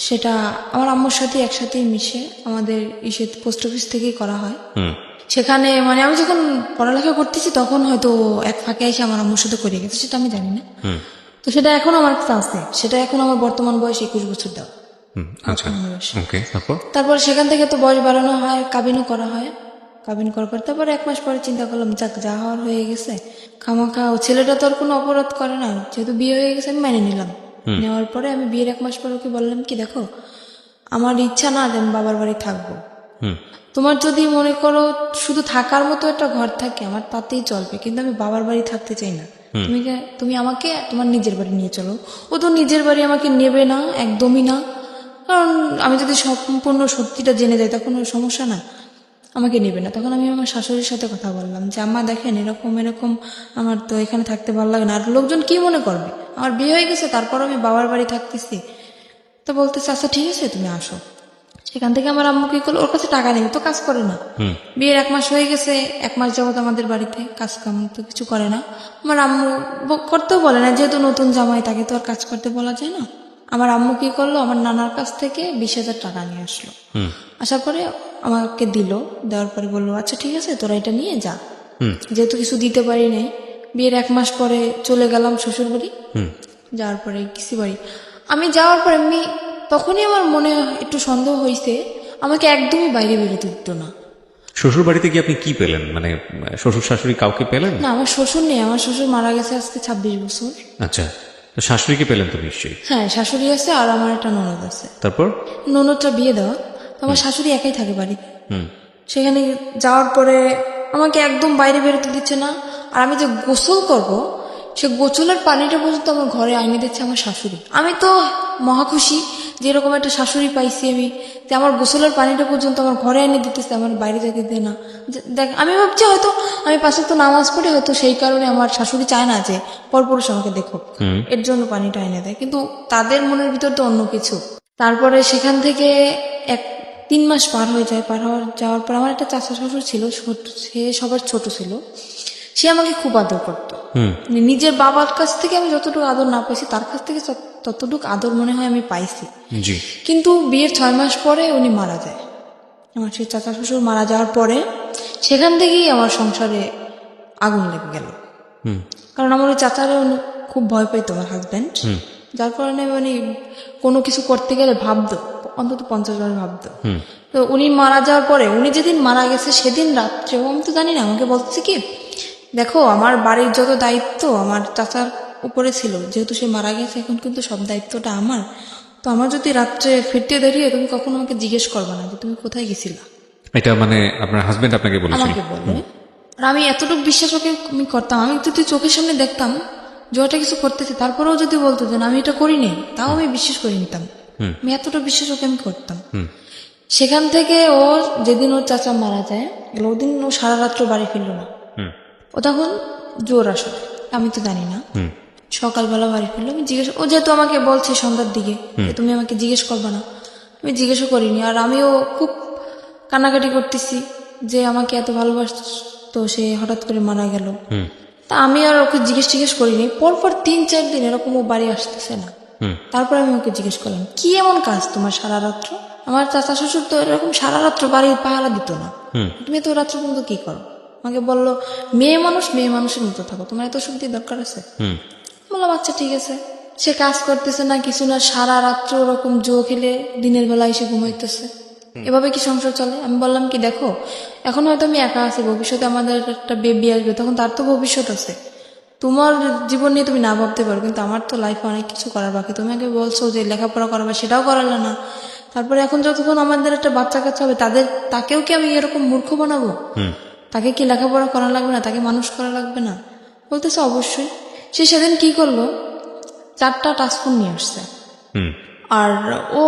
সেটা আমার আম্মুর সাথে একসাথেই মিশে আমাদের পোস্ট অফিস থেকেই করা হয়। সেখানে মানে আমি যখন পড়ালেখা করতেছি তখন হয়তো এক ফাঁকে এসে আমার আম্মুর সাথে করে গেছে, সেটা আমি জানি না। তো সেটা এখন আমার কাছে আছে, সেটা এখন আমার বর্তমান বয়স 21 বছর দেওয়া। আচ্ছা, ওকে। তারপর সেখান থেকে তো বয়স বাড়ানো হয়, কাবিনও করা হয়। কাবিন করার পর তারপর 1 মাস পরে চিন্তা করলাম যাক যা হওয়ার হয়ে গেছে, খামাখা ও ছেলেটা তো আর কোনো অপরাধ করে না, যেহেতু বিয়ে হয়ে গেছে আমি মেনে নিলাম। নেওয়ার পরে আমি বিয়ের 1 মাস পর ওকে বললাম কি দেখো আমার ইচ্ছা না যে আমি বাবার বাড়ি থাকবো, তোমার যদি মনে করো শুধু থাকার মতো একটা ঘর থাকে আমার তাতেই চলবে, কিন্তু আমি বাবার বাড়ি থাকতে চাই না, তুমি আমাকে তোমার নিজের বাড়ি নিয়ে চলো। ও তো নিজের বাড়ি আমাকে নেবে না, একদমই না, কারণ আমি যদি সম্পূর্ণ সত্যিটা জেনে যাই তখন ওর সমস্যা না, আমাকে নেবে না। তখন আমি আমার শাশুড়ির সাথে কথা বললাম যে আম্মা দেখেন এরকম এরকম আমার তো এখানে থাকতে ভালো লাগে না, আর লোকজন কি মনে করবে, আমার বিয়ে হয়ে গেছে তারপর আমি বাবার বাড়ি থাকতেছি। তো বলতেছে আচ্ছা ঠিক আছে তুমি আসো। সেখান থেকে আমার আম্মু কি করলো, ওর কাছে টাকা নেই, তো কাজ করে না, বিয়ের 1 মাস হয়ে গেছে, 1 মাস যাবত আমাদের বাড়িতে কাজ কাম তো কিছু করে না। আমার আম্মু করতেও বলে না, যেহেতু নতুন জামাই তাকে তো আর কাজ করতে বলা যায় না। আমার আম্মু কি করলো, আমার নানার কাছ থেকে 20,000 টাকা নিয়ে আসলো, আসার পরে আমাকে দিল, দেওয়ার পরে বললো আচ্ছা ঠিক আছে তোরা এটা নিয়ে যা, যেহেতু কিছু দিতে পারি নাই। বিয়ের 1 মাস পরে চলে গেলাম শ্বশুর বাড়ি, যাওয়ার পরে কিসি বাড়ি আমি যাওয়ার পরে এমনি তখনই আমার মনে একটু সন্দেহ হয়েছে, আমাকে একদমই বাইরে বেরোতে দিত না। শ্বশুর বাড়িতে গিয়ে আপনি কি পেলেন, মানে শ্বশুর শাশুড়ি কাউকে পেলেন? না, আমার শ্বশুর নেই, আমার শ্বশুর মারা গেছে আজকে 26 বছর। আচ্ছা, তো শাশুড়িকে পেলেন তো নিশ্চয়ই। হ্যাঁ, শাশুড়ি আছে আর আমার একটা ননদ আছে। তারপর? ননদটা বিয়ে দেওয়া, তো আমার শাশুড়ি একাই থাকে বাড়িতে। হুম। সেখানে যাওয়ার পরে আমাকে একদম বাইরে বেরোতে দিচ্ছে না, আর আমি যে গোসল করব সে গোসলের পানিটা পর্যন্ত আমার ঘরে আইনে দিচ্ছে আমার শাশুড়ি। আমি তো মহা খুশি যে এরকম একটা শাশুড়ি পাইছি আমি, যে আমার গোসলের পানিটা পর্যন্ত আমার ঘরে এনে দিতেছে, আমার বাইরে যেতে দেয় না। দেখ, আমি ভাবছি হয়তো আমি পাশে তো নামাজ পড়ি, হয়তো সেই কারণে আমার শাশুড়ি চায় না যে পরপুরুষ আমাকে দেখো, এর জন্য পানিটা এনে দেয়, কিন্তু তাদের মনের ভিতর তো অন্য কিছু। তারপরে সেখান থেকে 3 মাস পার হয়ে যায়। যাওয়ার পর আমার একটা চাচা শ্বশুর ছিল, সে সবার ছোট ছিল, সে আমাকে খুব আদর করতো। মানে নিজের বাবার কাছ থেকে আমি যতটুকু আদর না পাইছি, তার কাছ থেকে ততটুকু আদর মনে হয় আমি পাইছি। জি। কিন্তু বিয়ের 6 মাস পরে উনি মারা যায়। আমার সেই চাচা শ্বশুর মারা যাওয়ার পরে সেখান থেকেই আমার সংসারে আগুন লেগে গেল। কারণ আমার ওই চাচারে খুব ভয় পাইতো আমার হাজব্যান্ড, যার কারণে মানে কোনো কিছু করতে গেলে ভাবতো, অন্তত 50 বার ভাবতো। তো উনি মারা যাওয়ার পরে, উনি যেদিন মারা গেছে সেদিন রাত্রেও, আমি তো জানি না, আমাকে বলছে কি, দেখো আমার বাড়ির যত দায়িত্ব আমার চাচার উপরে ছিল, যেহেতু সে মারা গেছে এখন কিন্তু সব দায়িত্বটা আমার, তো আমার যদি রাত্রে ফিরতে দেরি হয় তুমি কখনো আমাকে জিজ্ঞেস করবে না যে তুমি কোথায় গেছিলা। এটা মানে আপনার হাজবেন্ড আপনাকে বলেছিল? আমাকে বলবে। আর আমি এতটুকু বিশ্বাস ওকে আমি করতাম, আমি যদি চোখের সামনে দেখতাম যে ওটা কিছু করতেছে, তারপরেও যদি বলতো যে না আমি এটা করিনি, তাও আমি বিশ্বাস করে নিতাম। আমি এতটা বিশ্বাস ওকে আমি করতাম। সেখান থেকে ও যেদিন ওর চাচা মারা যায়, ওদিন ও সারা রাত্র বাড়ি ফিরল না। ও তখন জোর আসলে, আমি তো জানি না। সকালবেলা বাড়ি ফিরলো, আমি জিজ্ঞেস, ও যেহেতু আমাকে বলছে সন্ধ্যার দিকে যে তুমি আমাকে জিজ্ঞেস করবে না, আমি জিজ্ঞেসও করিনি। আর আমিও খুব কান্নাকাটি করতেছি যে আমাকে এত ভালোবাসতো, সে হঠাৎ করে মারা গেল। তা আমি আর ওকে জিজ্ঞেস করিনি। পরপর 3-4 দিন এরকম ও বাড়ি আসতেছে না। তারপর আমি ওকে জিজ্ঞেস করলাম, কি এমন কাজ তোমার সারা রাত্র? আমার চাচা শ্বশুর তো এরকম সারা রাত্র বাড়ির পাহারা দিত না, তুমি তো রাত্র পর্যন্ত কি করো? আমাকে বললো, মেয়ে মানুষ মেয়ে মানুষের মতো থাকো, তোমার এত শক্তি দরকার আছে? বললাম আচ্ছা ঠিক আছে। সে কাজ করতেছে না, কিছু না, সারা রাত্র ওরকম জো খেলে দিনের বেলা এসে ঘুমাইতেছে। এভাবে কি সংসার চলে? আমি বললাম কি, দেখো এখন হয়তো আমি একা আছি, ভবিষ্যতে আমাদের একটা বেবি আসবে, তখন তার তো ভবিষ্যৎ আছে। তোমার জীবন নিয়ে তুমি না ভাবতে পারো, কিন্তু আমার তো লাইফে অনেক কিছু করার বাকি। তুমি আগে বলছো যে লেখাপড়া করাবে, সেটাও করালে না। তারপরে এখন যতক্ষণ আমাদের একটা বাচ্চা কাচ্চা হবে, তাকেও কি আমি এরকম মূর্খ বানাবো? তাকে কি লেখাপড়া করা লাগবে না? তাকে মানুষ করা লাগবে না? বলতেছে অবশ্যই। সে সেদিন কি করলো, 4টা টাচফোন নিয়ে আসছে। আর ও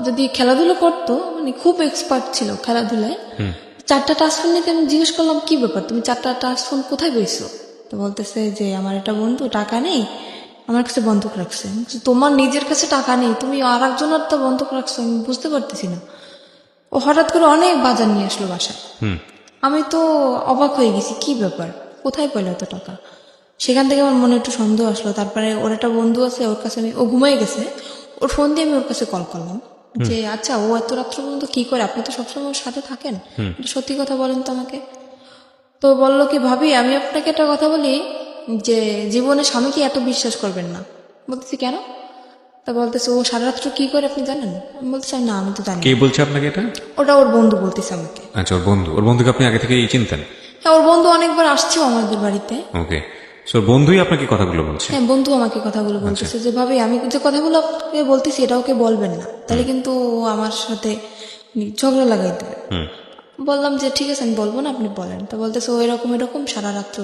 যদি খেলাধুলো করতো, মানে খুব এক্সপার্ট ছিল খেলাধুলায়, 4টা টাচফোন নিতে আমি জিজ্ঞেস করলাম কি ব্যাপার, তুমি 4টা টাচফোন কোথায় পেয়েছো? তো বলতেছে যে আমার একটা বন্ধু টাকা নেই, আমার কাছে বন্ধক রাখছে। তোমার নিজের কাছে টাকা নেই, তুমি আর একজনের তো বন্ধক রাখছো, আমি বুঝতে পারতেছি না। ও হঠাৎ করে অনেক বাজার নিয়ে আসলো বাসায়। আমি তো অবাক হয়ে গেছি, কি ব্যাপার, কোথায় পেলো এত টাকা? সেখান থেকে আমার মনে একটু সন্দেহ আসলো। তারপরে ওর একটা বন্ধু আছে, ওর কাছে ও ঘুমাই গেছে, ওর ফোন দিয়ে আমি ওর কাছে কল করলাম যে আচ্ছা ও এত রাত্র পর্যন্ত কি করে, আপনি তো সবসময় ওর সাথে থাকেন, সত্যি কথা বলেন তো আমাকে। তো বললো কি, ভাবি আমি আপনাকে একটা কথা বলি, যে জীবনে স্বামীকে এত বিশ্বাস করবেন না। বলতেছি কেন? তা বলতেছে ও সারা রাত্র কি করে আপনি জানেন? আমি বলতেছি না আমি তো জানি কে না। বলছে আপনাকে এটা? ওটা ওর বন্ধু বলতেছে আমাকে। আচ্ছা, ওর বন্ধুকে আপনি আগে থেকেই চিনতেন? হ্যাঁ, ওর বন্ধু অনেকবার আসছেও আমাদের বাড়িতে। ওকে, সো বন্ধুই আপনাকে কথাগুলো বলছে? হ্যাঁ, বন্ধু আমাকে কথাগুলো বলতেছে যে ভাবি আমি যে কথাগুলো আপনাকে বলতেছি এটা ওকে বলবেন না, তাহলে কিন্তু ও আমার সাথে ঝগড়া লাগাই দেবে। বললাম যে ঠিক আছে আমি বলবো না, আপনি বলেন। তো বলতেছে ও এরকম সারা রাত্র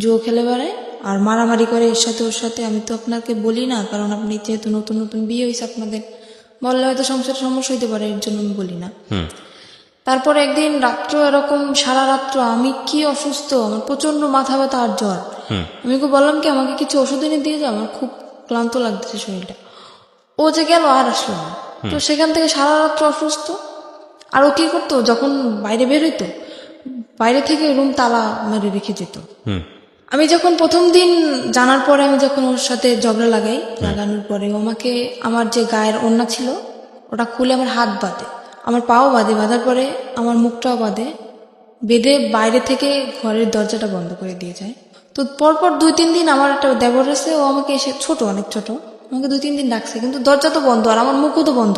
জুয়ো খেলে বেড়ায় আর মারামারি করে এর সাথে ওর সাথে। আমি তো আপনাকে বলি না, কারণ আপনি যেহেতু নতুন নতুন বিয়ে হয়েছে আপনাদের, বললে হয়তো সংসারে সমস্যা হইতে পারে, এর জন্য আমি বলি না। তারপর একদিন রাত্র এরকম সারা রাত্র, আমি কি অসুস্থ, আমার প্রচন্ড মাথা ব্যথা আর জ্বর। আমি ওকে বললাম কি আমাকে কিছু ওষুধ এনে দিয়ে যাও, আমার খুব ক্লান্ত লাগতেছে শরীরটা। ও যে গেল আর আসলো না। তো সেখান থেকে সারা রাত্র অসুস্থ। আর ও কি করতো, যখন বাইরে বের হইতো, বাইরে থেকে রুম তালা মেরে রেখে যেত। আমি যখন প্রথম দিন জানার পরে, আমি যখন ওর সাথে ঝগড়া লাগানোর পরে, ও আমাকে আমার যে গায়ের ওড়না ছিল ওটা খুলে আমার হাত বাঁধে, আমার পাও বাঁধে, বাঁধার পরে আমার মুখটাও বাঁধে, বেঁধে বাইরে থেকে ঘরের দরজাটা বন্ধ করে দিয়ে যায়। তো পরপর 2-3 দিন আমার একটা দেবর আছে, ও আমাকে এসে, ছোট অনেক ছোট, আমাকে 2-3 দিন ডাকছে, কিন্তু দরজা তো বন্ধ আর আমার মুখও তো বন্ধ।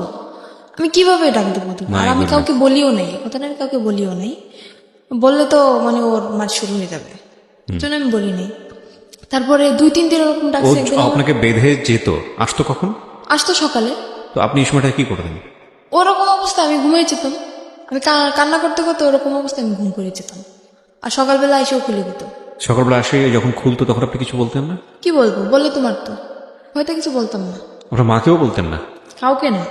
আমি কিভাবে ডাক দেবো তোকে? আর আমি কাউকে বলিও নাই, কথাটা আমি কাউকে বলিও নাই। বললে তো মানে ওর মার শুরু হয়ে যাবে, এই জন্য আমি বলি নাই। তারপরে 2-3 দিন ওরকম ও ডাকছে। একদিন আপনাকে বেঁধে যেত, আসতো কখন? আসতো সকালে। তো আপনি এই সময়টা কি করতেন? ওরকম অবস্থা আমি ঘুমিয়ে যেতাম। আমি কান্না করতে করতে ওরকম অবস্থায় আমি ঘুম করে যেতাম। আর সকালবেলা এসেও খুলে দিত। সকালবেলা আসে যখন খুলতো তখন আপনি কিছু বলতেন না? কি বলবো, বললে তো মারতো, হয়তো কিছু বলতাম না, আপনার মাকেও বলতেন না? কাউকে না।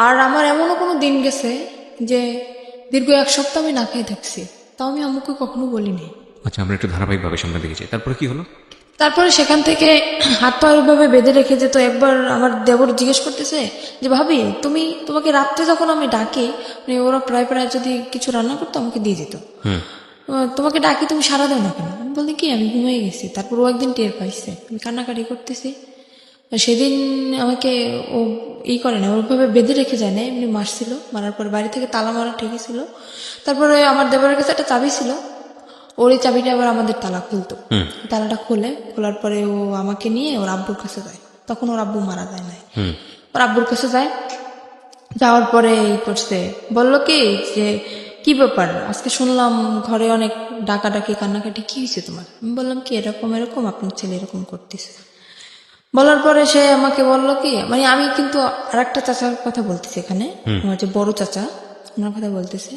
আর আমার এমনও কোনো দিন গেছে যে দীর্ঘ 1 সপ্তাহ আমি না খেয়ে থাকছি, তাও আমি আম্মুকে কখনো বলিনি। আচ্ছা, আমরা একটু ধারাবাহিকভাবে সামনে দিকে যাই। তারপরে কি হলো? তারপরে সেখান থেকে হাত পা ওইভাবে বেঁধে রেখে যেত। একবার আমার দেবর জিজ্ঞেস করতেছে যে ভাবি তোমাকে রাত্রে যখন আমি ডাকি, মানে ওরা প্রায় প্রায় যদি কিছু রান্না করতো আমাকে দিয়ে যেত, তোমাকে ডাকি তুমি সারা দাও না কেন? আমি বলতে কি আমি ঘুমিয়ে গেছি। তারপর ও একদিন টের পাইছে আমি কান্নাকাটি করতেছি। আর সেদিন আমাকে ও করে না, ওইভাবে বেঁধে রেখে যায় না, এমনি মারছিল। মারার পর বাড়ি থেকে তালা মারা ঠিকই ছিল। তারপরে আমার দেবরের কাছে একটা চাবি ছিল, ওর এই চাবিটা আবার আমাদের তালা খুলতো। তালাটা খোলার পরে ও আমাকে নিয়ে ওর আব্বুর কাছে যায়। তখন ওর আব্বু মারা যায় নাই। ওর আব্বুর কাছে যায়, যাওয়ার পরে এই করছে, বললো যে কি ব্যাপার, আজকে শুনলাম ঘরে অনেক ডাকাডাকি কান্নাকাটি, কি হয়েছে তোমার? আমি বললাম কি এরকম এরকম আপনার ছেলে এরকম করতেছে। বলার পরে সে আমাকে বললো কি, মানে আমি কিন্তু আর একটা চাচার কথা বলতেছি এখানে, আমার যে বড় চাচা ওনার কথা বলতেছে।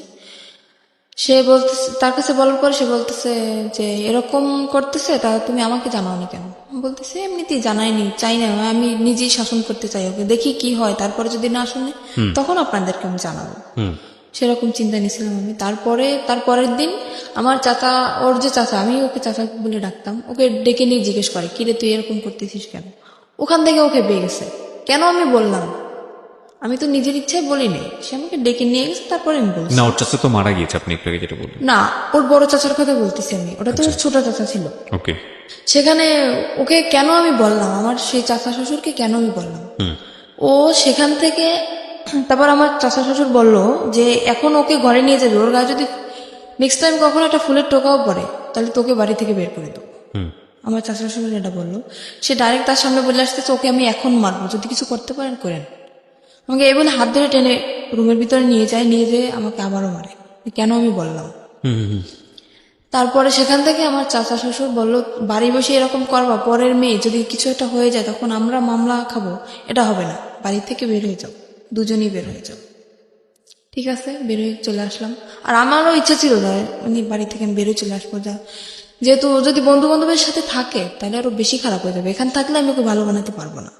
সে বলতেছে, তার কাছে বলার পরে সে বলতেছে যে এরকম করতেছে, তা তুমি আমাকে জানাওনি কেন? আমি বলতেছে এমনিতেই জানাইনি, চাই না, আমি নিজেই শাসন করতে চাই ওকে, দেখি কি হয়, তারপরে যদি না শুনে তখন আপনাদেরকে আমি জানাবো। সেরকম চিন্তা নিয়েছিলাম আমি। তারপরের দিন আমার চাচা, ওর যে চাচা, আমি ওকে চাচা বলে ডাকতাম, ওকে ডেকে নিয়ে জিজ্ঞেস করে কিরে তুই এরকম করতেছিস কেন? ওখান থেকে ওকে পেয়ে গেছে। কেন আমি বললাম, আমি তো নিজের ইচ্ছায় বলি নাই, সে আমাকে ডেকে নিয়ে গেছে, তারপরে আমি বলছি। না, ওর চাচা তো মারা গিয়েছে, আপনি একটু আগে যেটা বললেন। না, ওর বড় চাচার কথা বলতেছি আমি, ওটা তো ওর ছোট চাচা ছিল। ওকে। সেখানে ওকে কেন আমি বললাম, আমার সেই চাচা শ্বশুরকে কেন আমি বললাম, ও সেখান থেকে তারপর আমার চাচা শ্বশুর বলল যে এখন ওকে ঘরে নিয়ে যাবে, ওর গায়ে যদি নেক্সট টাইম কখনো একটা ফুলের টোকাও পড়ে তাহলে তোকে বাড়ি থেকে বের করে দেবো। আমার চাচা শ্বশুর এটা বললো। সে ডাইরেক্ট তার সামনে বলে আসতেছে ওকে আমি এখন মারবো, যদি কিছু করতে পারেন করেন। আমাকে এই বলে হাত ধরে টেনে রুমের ভিতরে নিয়ে যেয়ে আমাকে আবারও মারে। কেন আমি বললাম। তারপরে সেখান থেকে আমার চাচা শ্বশুর বলল বাড়ি বসে এরকম করবা, পরের মেয়ে যদি কিছু একটা হয়ে যায় তখন আমরা মামলা খাবো, এটা হবে না, বাড়ি থেকে বের হয়ে যাও, দুজনেই বের হয়ে যাও। ঠিক আছে, বের হয়ে চলে আসলাম। আর আমারও ইচ্ছা ছিল মানে বাড়ি থেকে আমি বেরোয় চলে আসবো, যেহেতু যদি বন্ধু বান্ধবের সাথে থাকে তাহলে আরো বেশি খারাপ হয়ে যাবে, এখানে থাকলে আমি ওকে ভালো বানাতে পারবো না।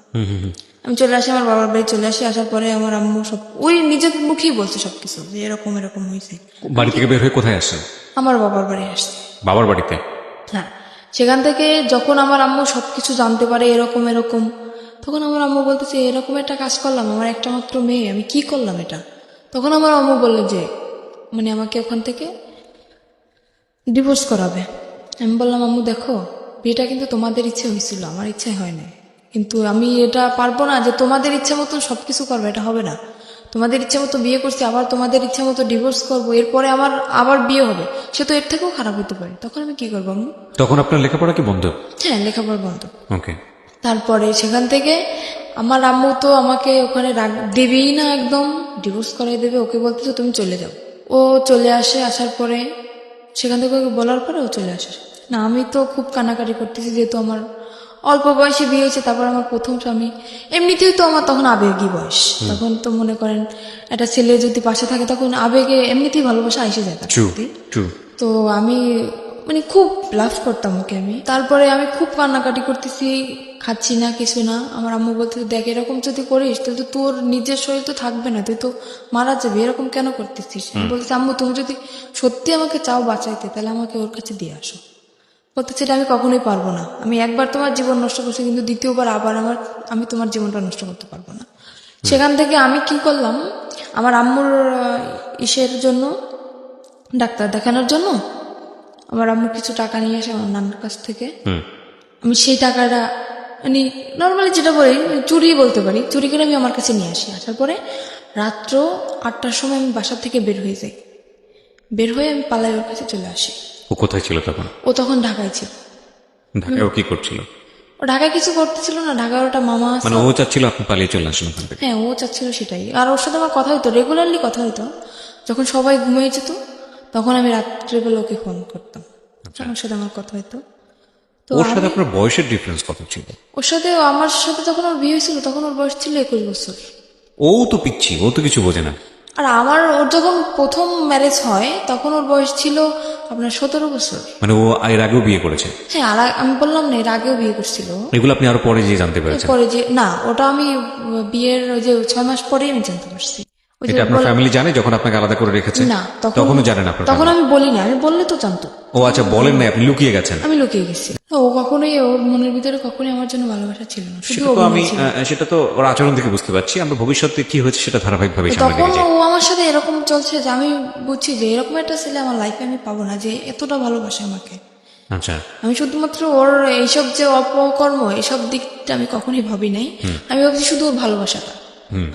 আমি চলে আসি, আমার বাবার বাড়ি চলে আসি। আসার পরে আমার আম্মু সব ওই নিজের মুখেই বলছে সবকিছু, যে এরকম এরকম হয়েছে। বাড়ি থেকে বের হয়ে কোথায় আসেন? আমার বাবার বাড়ি আসছে। বাবার বাড়িতে? হ্যাঁ। সেখান থেকে যখন আমার আম্মু সবকিছু জানতে পারে এরকম এরকম, তখন আমার আম্মু বলতেছে এরকম একটা কাজ করলাম, আমার একটা মাত্র মেয়ে, আমি কি করলাম এটা? তখন আমার আম্মু বললো যে মানে আমাকে ওখান থেকে ডিভোর্স করাবে। আমি বললাম আম্মু দেখো, বিয়েটা কিন্তু তোমাদের ইচ্ছে হয়েছিল, আমার ইচ্ছে হয় না, কিন্তু আমি এটা পারবো না যে তোমাদের ইচ্ছে মতো সবকিছু করবো, এটা হবে না। তোমাদের ইচ্ছে মতো বিয়ে করছি, আবার তোমাদের ইচ্ছে মতো ডিভোর্স করবো, এরপরে আমার আবার বিয়ে হবে, সে তো এর থেকেও খারাপ হতে পারে। তখন আমি কি করবো আম্মু? তখন আপনার লেখাপড়া কি বন্ধ? হ্যাঁ, লেখাপড়া বন্ধ। ওকে। তারপরে সেখান থেকে আমার আম্মু তো আমাকে ওখানে দেবেই না, একদম ডিভোর্স করাই দেবে। ওকে বলতেছে তুমি চলে যাও। ও চলে আসে, আসার পরে সেখান থেকে ওকে বলার পরে ও চলে আসে। না, আমি তো খুব কান্নাকাটি করতেছি, যেহেতু আমার অল্প বয়সে বিয়ে হয়েছে, তারপর আমার প্রথম স্বামী, এমনিতেই তো আমার তখন আবেগী বয়স, তখন তো মনে করেন একটা ছেলে যদি পাশে থাকে তখন আবেগে এমনিতেই ভালোবাসা এসে যায় তার প্রতি। তো আমি মানে খুব লাভ করতাম ওকে আমি। তারপরে আমি খুব কান্নাকাটি করতেছি, খাচ্ছি না, কিছু না। আমার আম্মু বলতে দেখ এরকম যদি করিস তাহলে তো তোর নিজের শরীর তো থাকবে না, তুই তো মারা যাবে, এরকম কেন করতেছিস? আমি বলতেছি আম্মু তুমি যদি সত্যি আমাকে চাও বাঁচাইতে তাহলে আমাকে ওর কাছে দিয়ে আসো। বলতেছি এটা আমি কখনোই পারবো না, আমি একবার তোমার জীবন নষ্ট করছি, কিন্তু দ্বিতীয়বার আবার আমি তোমার জীবনটা নষ্ট করতে পারবো না। সেখান থেকে আমি কি করলাম, আমার আম্মুর ইসের জন্য, ডাক্তার দেখানোর জন্য আমার আম্মু কিছু টাকা নিয়ে আসে আমার নানার কাছ থেকে। আমি সেই টাকাটা মানে নর্মালি যেটা বলি চুরি বলতে পারি, চুরি করে আমি আমার কাছে নিয়ে আসি। আসার পরে রাত্র 8টার সময় আমি বাসার থেকে বের হয়ে যাই, বের হয়ে আমি পালাই ওর কাছে চলে আসি। ও কোথায় ছিল তখন? ও তখন ঢাকায় ছিল। ঢাকায় ও কি করছিল? ও ও ঢাকায় কিছু করতেছিল না, ঢাকার ওটা মামা আছে। মানে ও চাচ্ছিল আপনি পালিয়ে চলে আসেন ওখান থেকে। হ্যাঁ, ও চাচ্ছিল সেটাই। আর ওর সাথে আমার কথা হইতো, রেগুলারলি কথা হইতো। যখন সবাই ঘুমিয়ে যেত তখন আমি রাত্রেবেলা ওকে ফোন করতাম, ওর সাথে আমার কথা হইতো। তো ওর সাথে আপনার বয়সের ডিফারেন্স কত ছিল? ওর সাথে, আমার সাথে যখন ওর বিয়ে হয়েছিল তখন ওর বয়স ছিল 21 বছর। ও তো পিচ্ছি, ও তো কিছু বোঝে না। আর ওর যখন প্রথম ম্যারেজ হয় তখন ওর বয়স ছিল আপনার 17 বছর। মানে ও এর আগেও বিয়ে করেছে? হ্যাঁ, আর আমি বললাম না, এর আগেও বিয়ে করছিল। এগুলো আপনি আরো পরে যে জানতে পেরেছেন? পরে যে না, ওটা আমি বিয়ের ওই যে 6 মাস পরেই আমি জানতে পারছি। ওই যে এটা আপনার ফ্যামিলি জানে যখন আপনাকে আলাদা করে রেখেছে? না, তখনও জানেন আপনার তখন family? আমি বলি না, আমি বললে তো জানতো। ও আচ্ছা, বলেন নাই, আপনি লুকিয়ে গেছেন। আমি লুকিয়ে গেছি। ও কখনোই, ওর মনের ভিতরে কখনোই আমার জন্য ভালোবাসা ছিল না, শুধু সেটা ও তো আমি ছিল। সেটা তো ওর আচরণ থেকে বুঝতে পারছি। আমরা ভবিষ্যতে কি হয়েছে সেটা ধারাবাহিকভাবে সামনে তখন দেখে যাই। ও আমার সাথে এরকম চলছে যে আমি বুঝছি যে এরকম একটা ছেলে আমার লাইফে আমি পাবো না, যে এতটা ভালোবাসে আমাকে। আচ্ছা, আমি শুধুমাত্র ওর এইসব যে অপকর্ম, এইসব দিকটা আমি কখনোই ভাবি নাই। আমি ভাবছি শুধু ওর ভালোবাসাটা,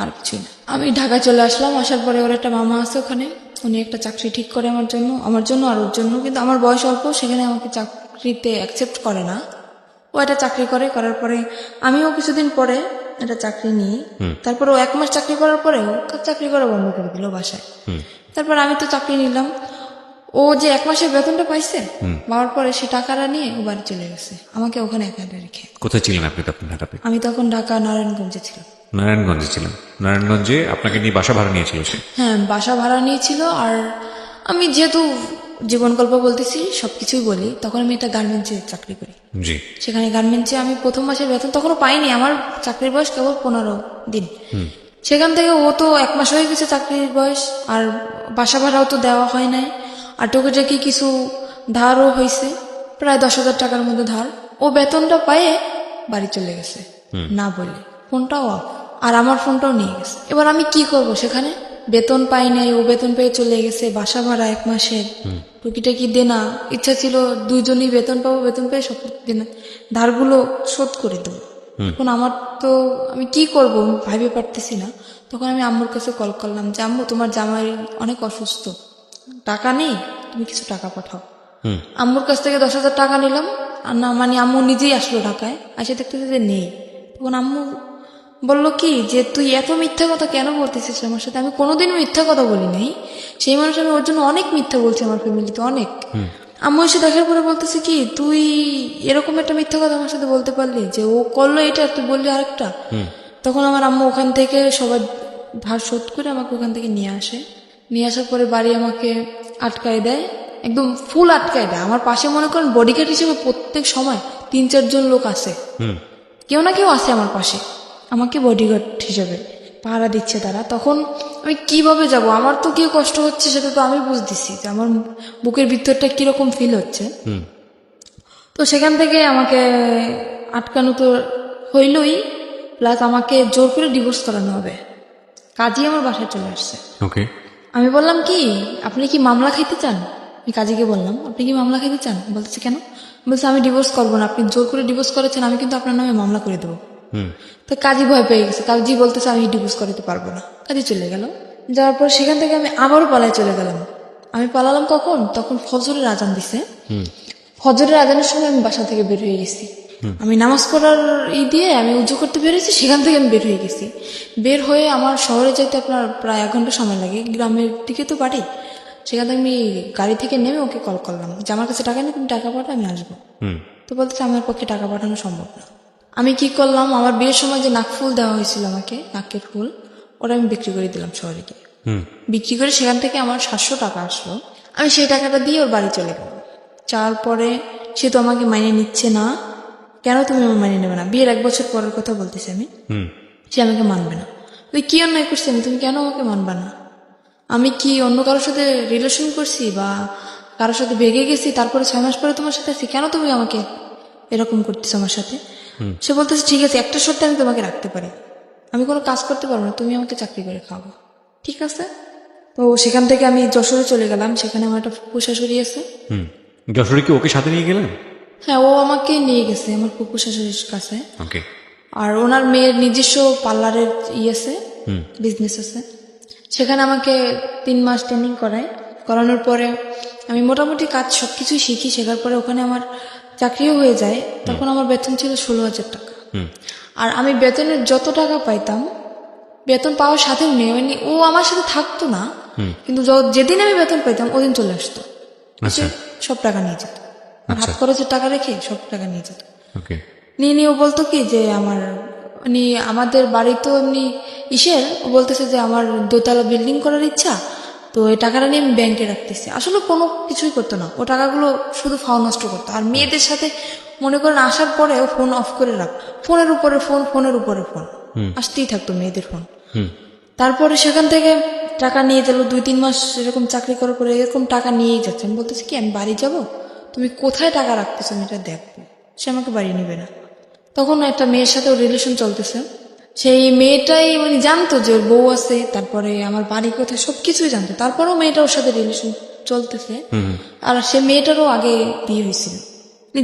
আর কিছুই না। আমি ঢাকায় চলে আসলাম, আসার পরে ওর একটা মামা আছে ওখানে, উনি একটা চাকরি ঠিক করে আমার জন্য আর ওর জন্য। কিন্তু আমার বয়স অল্প, সেখানে আমাকে চাকরিতে অ্যাকসেপ্ট করে না। ও একটা চাকরি করার পরে আমিও কিছুদিন পরে একটা চাকরি নিই। তারপর ও 1 মাস চাকরি করার পরে ও চাকরি করা বন্ধ করে দিল বাসায়। তারপর আমি তো চাকরি নিলাম। ও যে 1 মাসের বেতনটা পাইছে, পাওয়ার পরে সে টাকাটা নিয়ে ও বাড়ি চলে গেছে, আমাকে ওখানে একা রেখে। কোথায় ছিলেন আপনি তখন ঢাকাতে? আমি তখন ঢাকা নারায়ণগঞ্জে ছিলাম। নারায়ণগঞ্জে ছিলেন? নারায়ণগঞ্জে আপনাকে নিয়ে বাসা ভাড়া নিয়েছিল সে? হ্যাঁ, বাসা ভাড়া নিয়েছিল। আর আমি যেহেতু জীবন গল্প বলতেছি, সবকিছুই বলি, তখন আমি একটা গার্মেন্টসে চাকরি করি। জি। সেখানে গার্মেন্টসে আমি প্রথম মাসের বেতন তখনও পাইনি, আমার চাকরির বয়স কেবল 15 দিন। সেখান থেকে ও তো 1 মাস হয়ে গেছে চাকরির বয়স, আর বাসা ভাড়াও তো দেওয়া হয় নাই, আর টুকিটাকি কিছু ধারও হয়েছে, প্রায় 10,000 টাকার মধ্যে ধার। ও বেতনটা পায়ে বাড়ি চলে গেছে না বলে, ফোনটাও অফ, আর আমার ফোনটাও নিয়ে গেছে। এবার আমি কি করব, সেখানে বেতন পাই নাই, ও বেতন পেয়ে চলে গেছে, বাসা ভাড়া 1 মাসের, টুকিটাকি দেনা। ইচ্ছা ছিল দুইজনই বেতন পাবো, বেতন পেয়ে সব দেনা ধারগুলো শোধ করে দেবো। এখন আমার তো, আমি কি করব ভাবতে পারতেছি না। তখন আমি আম্মুর কাছে কল করলাম যে আম্মু, তোমার জামাই অনেক অসুস্থ, টাকা নেই, তুমি কিছু টাকা পাঠাও। আম্মুর কাছ থেকে 10,000 টাকা নিলাম, আর না মানে আম্মু নিজেই আসলো ঢাকায়, এসে দেখতেছে যে নেই। তখন আম্মু বললো কি যে তুই এত মিথ্যা কথা কেন বলতেছিস আমার সাথে? আমি কোনোদিন মিথ্যা কথা বলি নাই, সেই মানুষ, আমি ওর জন্য অনেক মিথ্যা বলছি আমার ফ্যামিলিতে, অনেক। আম্মু এসে দেখার পরে বলতেছে কি, তুই এরকম একটা মিথ্যা কথা আমার সাথে বলতে পারলি, যে ও করলো এটা, তুই বললি আরেকটা। তখন আমার আম্মু ওখান থেকে সবার ধার শোধ করে আমাকে ওখান থেকে নিয়ে আসে। নিয়ে আসার পরে বাড়ি আমাকে আটকায় দেয়, একদম ফুল আটকায় দেয়। আমার পাশে মনে করেন বডিগার্ড হিসেবে প্রত্যেক সময় 3-4 জন লোক আসে, কেউ না কেউ আসে আমার পাশে, আমাকে বডিগার্ড হিসেবে পাহারা দিচ্ছে তারা। তখন আমি কিভাবে যাব? আমার তো কি কষ্ট হচ্ছে সেটা তো আমি বুঝতেছি, যে আমার বুকের ভিতরটা কিরকম ফিল হচ্ছে। তো সেখান থেকে আমাকে আটকানো তো হইলই, প্লাস আমাকে জোর করে ডিভোর্স করানো হবে। কাজী আমার বাসায় চলে আসছে। ওকে। আমি বললাম কি, আপনি কি মামলা খাইতে চান? আমি কাজীকে বললাম, আপনি কি মামলা খাইতে চান? বলতেছে কেন? বলছে আমি ডিভোর্স করবো না, আপনি জোর করে ডিভোর্স করেছেন, আমি কিন্তু আপনার নামে মামলা করে দেবো। তো কাজী ভয় পেয়ে গেছে, কাজী বলতেছে আমি ডিভোর্স করাতে পারবো না। কাজী চলে গেল। যাওয়ার পর সেখান থেকে আমি আবারও পালায় চলে গেলাম। আমি পালালাম কখন? তখন ফজরের আজান দিছে। ফজরের আজানের সময় আমি বাসা থেকে বের হয়ে গেছি। আমি নামাজ পড়ার দিয়ে আমি উজু করতে বেরিয়েছি, সেখান থেকে আমি বের হয়ে গেছি। বের হয়ে আমার শহরে যেতে আপনার প্রায় 1 ঘন্টা সময় লাগে, গ্রামের দিকে তো বাড়ি। সেখান থেকে আমি গাড়ি থেকে নেমে ওকে কল করলাম যে আমার কাছে টাকা নেই, তুমি টাকা পাঠাও, আমি আসবো। তো বলতেছে আমার পক্ষে টাকা পাঠানো সম্ভব না। আমি কি করলাম, আমার বিয়ের সময় যে নাকফুল দেওয়া হয়েছিল আমাকে, নাকের ফুল, ওটা আমি বিক্রি করে দিলাম শহরে গিয়ে। বিক্রি করে সেখান থেকে আমার 700 টাকা আসলো। আমি সেই টাকাটা দিয়ে ওর বাড়ি চলে গেলাম। যাওয়ার পরে সে তো আমাকে মাইনে নিচ্ছে না। কেন তুমি আমার মাইনে নেবে না? বিয়ের 1 বছর পরের কথা বলতেছি আমি। সে আমাকে মানবে না। তুই কি অন্যায় করছি আমি, তুমি কেন আমাকে মানবা না? আমি কি অন্য কারোর সাথে রিলেশন করছি বা কারোর সাথে ভেগে গেছি, তারপরে 6 মাস পরে তোমার সাথে আছি, কেন তুমি আমাকে এরকম করতেছো আমার সাথে? সে বলতেছে ঠিক আছে, একটা শর্তে আমি তোমাকে রাখতে পারি, আমি কোনো কাজ করতে পারবো না, তুমি আমাকে চাকরি করে খাওয়াবো। ঠিক আছে। তো সেখান থেকে আমি যশোরে চলে গেলাম, সেখানে আমার একটা ফুপু শাশুড়ি আছে। যশোরে কি ওকে সাথে নিয়ে গেলেন? হ্যাঁ, ও আমাকে নিয়ে গেছে আমার ফুপু শাশুড়ির কাছে। ওকে। আর ওনার মেয়ের নিজস্ব পার্লারের আছে, বিজনেস আছে। সেখানে আমাকে 3 মাস ট্রেনিং করায়। করানোর পরে আমি মোটামুটি কাজ সবকিছুই শিখি। শেখার পরে ওখানে আমার চাকরিও হয়ে যায়, তখন আমার বেতন ছিল 16,000 টাকা। আর আমি বেতনের যত টাকা পাইতাম, বেতন পাওয়ার সাথেও নেই, মানে ও আমার সাথে থাকতো না, কিন্তু যেদিন আমি বেতন পাইতাম ওদিন চলে আসতো, আচ্ছা সব টাকা নিয়ে যেত। হাত খরচের টাকা রেখে সব টাকা নিয়ে যেত। ওকে। নিয়ে ও বলতো কি যে মানে আমাদের বাড়ি তো এমনি ও বলতেছে যে আমার দোতলা বিল্ডিং করার ইচ্ছা, তো এই টাকাটা নিয়ে আমি ব্যাংকে রাখতেছি। আসলে কোনো কিছুই করতো না, ও টাকাগুলো শুধু ফাও নষ্ট করতো। আর মেয়েদের সাথে মনে করেন আসার পরে ও ফোন অফ করে রাখ, ফোনের উপরে ফোন, ফোনের উপরে ফোন, আসতেই থাকতো মেয়েদের ফোন। তারপরে সেখান থেকে টাকা নিয়ে গেল, 2-3 মাস এরকম চাকরি করার পরে এরকম টাকা নিয়েই যাচ্ছে। আমি বলতেছি কি আমি বাড়ি যাব, তুমি কোথায় টাকা রাখতেছো আমি এটা দেখবো। সে আমাকে বাড়ি নিবে না। তখন একটা মেয়ের সাথে ওর রিলেশন চলতেছে, সেই মেয়েটাই মানে জানতো যে ওর বউ আছে, তারপরে আমার বাড়ি কোথায় সবকিছুই জানতো, তারপরেও মেয়েটা ওর সাথে রিলেশন চলতেছে। আর সে মেয়েটারও আগে বিয়ে হয়েছিল,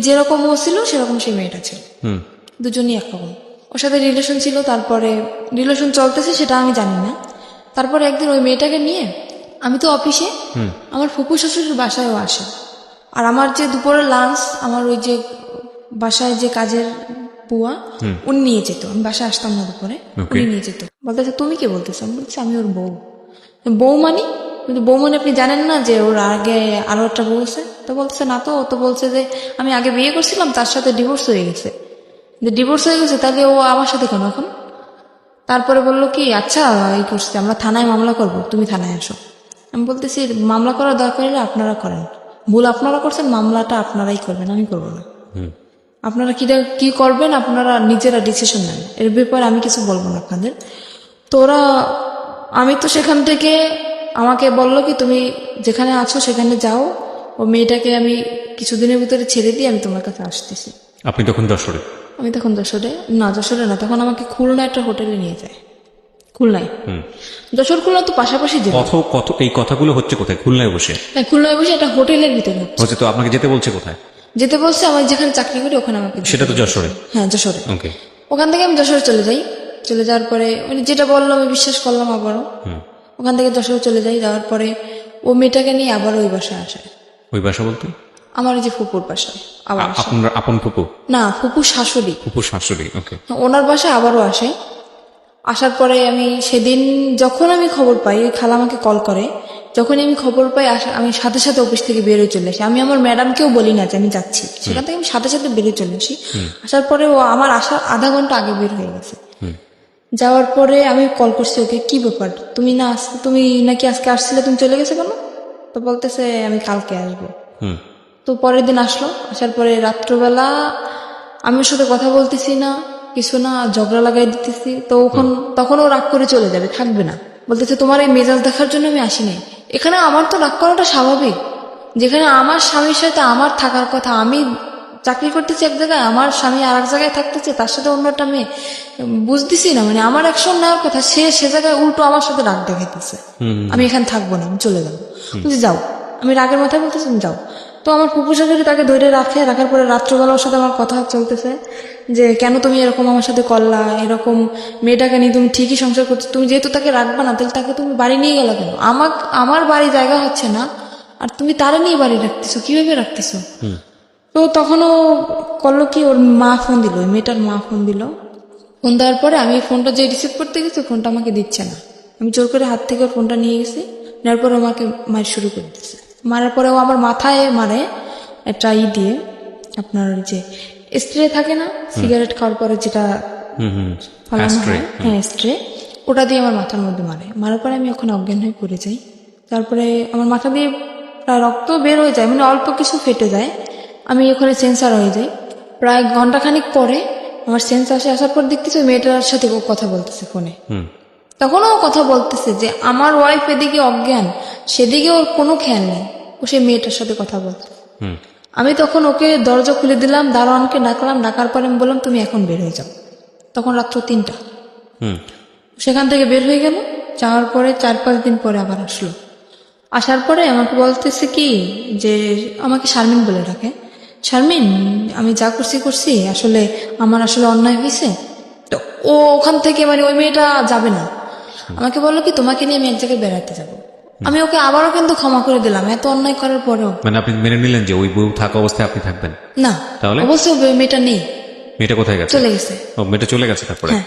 যেরকম ও ছিল সেরকম সেই মেয়েটা ছিল, দুজনই একরকম। ওর সাথে রিলেশন ছিল, তারপরে রিলেশন চলতেছে সেটা আমি জানি না। তারপরে একদিন ওই মেয়েটাকে নিয়ে আমি তো অফিসে, আমার ফুপু শ্বশুরের বাসায়ও আসে। আর আমার যে দুপুরের লাঞ্চ, আমার ওই যে বাসায় যে কাজের বুয়া উনি নিয়ে যেত, আমি বাসায় আসতাম না দুপুরে, উনি নিয়ে যেত। বলতেছে তুমি কি বলতেছো? আমি বলছি আমি ওর বউ। বউ মানে? কিন্তু বউ মানে আপনি জানেন না যে ওর আগে আরো একটা বউ আছে? তো বলতেছে না। তো ও তো বলছে যে আমি আগে বিয়ে করছিলাম, তার সাথে ডিভোর্স হয়ে গেছে। ডিভোর্স হয়ে গেছে তাহলে ও আমার সাথে কেন এখন? তারপরে বললো কি আচ্ছা এই করছে, আমরা থানায় মামলা করব, তুমি থানায় আসো। আমি বলতেছি মামলা করার দরকার হলে আপনারা করেন, ভুল আপনারা করছেন, মামলাটা আপনারাই করবেন, আমি করবো না। আপনারা কি করবেন আপনারা নিজেরা ডিসিশন নেন, এর ব্যাপারে আমি কিছু বলবো না আপনাদের। তোরা আমি তো সেখান থেকে আমাকে বললো কি তুমি যেখানে আছো সেখানে যাও, ও মেয়েটাকে আমি কিছুদিনের ভিতরে ছেড়ে দিয়ে আমি তোমার কাছে আসতেছি। আপনি তখন যশোরে? আমি তখন যশোরে না, তখন আমাকে খুলনা একটা হোটেলে নিয়ে যায়। খুলনায়, যশোর খুলনা তো পাশাপাশি জেলা। কত এই কথাগুলো হচ্ছে কোথায়? খুলনায় বসে? হ্যাঁ, খুলনায় বসে একটা হোটেলের ভিতরে হচ্ছে। তো আপনাকে যেতে বলছে কোথায়? যেতে বলছে আমার যেখানে চাকরি করি ওখানে আমাকে। সেটা তো যশোরে? হ্যাঁ যশোরে। ওকে। ওখান থেকে আমি যশোরে চলে যাই। চলে যাওয়ার পরে মানে যেটা বললো আমি বিশ্বাস করলাম আবারও। ওখান থেকে যশোরে চলে যাই, যাওয়ার পরে ও মেয়েটাকে নিয়ে আবার ওই বাসায় আসে। ওই বাসা বলতে? আমার ওই যে ফুপুর বাসায় আবার আসে। আপনার আপন ফুপু? না, ফুপুর শাশুড়ি। ফুপুর শাশুড়ি, ওকে। ওনার বাসায় আবারও আসে। আসার পরে আমি সেদিন যখন আমি খবর পাই, ওই খালা আমাকে কল করে, যখনই আমি খবর পাই আমি সাথে সাথে অফিস থেকে বেরোয় চলে আসি। আমি আমার ম্যাডামকেও বলি না যে আমি যাচ্ছি, সেখান থেকে আমি সাথে সাথে বেরিয়ে চলে আসি। আসার পরে ও আমার আসার আধা ঘন্টা আগে বের হয়ে গেছে। যাওয়ার পরে আমি কল করছি ওকে, কি ব্যাপার তুমি নাকি আজকে আসছিলে, তুমি চলে গেছে কেন? তো বলতেছে আমি কালকে আসবো। তো পরের দিন আসলো। আসার পরে রাত্রবেলা আমি ওর সাথে কথা বলতেছি না, কিছু না, ঝগড়া লাগাই দিতেছি। তো তখন ও রাগ করে চলে যাবে, থাকবে না। বলতেছে তোমার এই মেজাজ দেখার জন্য আমি আসি নাই। এখানে আমার তো রাগ করাটা স্বাভাবিক, যেখানে আমার স্বামীর সাথে আমার থাকার কথা, আমি চাকরি করতেছি এক জায়গায়, আমার স্বামী আর এক জায়গায় থাকতেছে, তার সাথে অন্য একটা মেয়ে, বুঝতেছি না মানে আমার অ্যাকশন নেওয়ার কথা, সে জায়গায় উল্টো আমার সাথে রাগ দেখাইতেছে। আমি এখানে থাকবো না, আমি চলে যাবো। বলছি যাও। আমি রাগের মাথায় বলতেছি যাও। তো আমার ফুপু শাশুড়ি তাকে ধরে রাখার পরে রাত্রবেলা ওর সাথে আমার কথা চলতেছে যে কেন তুমি এরকম আমার সাথে করলা, এরকম মেয়েটাকে নিয়ে তুমি ঠিকই সংসার করছো, তুমি যেহেতু তাকে রাখবা না তাহলে তাকে তুমি বাড়ি নিয়ে গেলা কেন? আমার বাড়ি জায়গা হচ্ছে না, আর তুমি তারা নিয়ে বাড়ি রাখতেছো, কিভাবে রাখতেছো? তো তখনও করলো কি, ওর মা ফোন দিল, ওই মেয়েটার মা ফোন দিল। ফোন দেওয়ার পরে আমি ফোনটা যে রিসিভ করতে গেছি ফোনটা আমাকে দিচ্ছে না। আমি জোর করে হাত থেকে ওর ফোনটা নিয়ে গেছি, নেওয়ার পরে আমাকে মার শুরু করে দিচ্ছে। মারার পরে ও আমার মাথায় মারে একটা দিয়ে, আপনার ওই যে স্ট্রে থাকে না সিগারেট খাওয়ার পরে যেটা ফালানো হয়, হ্যাঁ স্ট্রে, ওটা দিয়ে আমার মাথার মধ্যে মারার পরে আমি ওখানে অজ্ঞান হয়ে পড়ে যাই। তারপরে আমার মাথা দিয়ে প্রায় রক্ত বের হয়ে যায়, মানে অল্প কিছু ফেটে যায়। আমি ওখানে সেন্সার হয়ে যাই। প্রায় ঘন্টাখানিক পরে আমার সেন্স আসার পর দেখতেছি মেয়েটার সাথে ও কথা বলতেছে ফোনে। তখনও ও কথা বলতেছে যে আমার ওয়াইফ এদিকে অজ্ঞান, সেদিকে ওর কোনো খেয়াল নেই, ও সে মেয়েটার সাথে কথা বলতে। আমি তখন ওকে দরজা খুলে দিলাম, দারোয়ানকে ডাকলাম, ডাকার পরে আমি বললাম তুমি এখন বের হয়ে যাও। তখন রাত্র 3টা। সেখান থেকে বের হয়ে গেল। যাওয়ার পরে 4-5 দিন পরে আবার আসলো। আসার পরে আমাকে বলতেছে কি যে আমাকে শারমিন বলে ডাকে, শারমিন আমি যা করছি আসলে আমার আসলে অন্যায় হয়েছে। তো ও ওখান থেকে মানে ওই মেয়েটা যাবে না, আমাকে বললো কি তোমাকে নিয়ে আমি এক জায়গায় বেড়াতে যাবো। আমি ওকে আবারও কিন্তু ক্ষমা করে দিলাম এত অন্যায় করার পরেও। মানে আপনি মেনে নিলেন যে ওই বউ থাকা অবস্থায় আপনি থাকবেন? না, তাহলে? অবশ্যই মেয়েটা নেই, মেয়েটা কোথায় গেছে? চলে গেছে। ও, মেয়েটা চলে গেছে তারপরে? হ্যাঁ,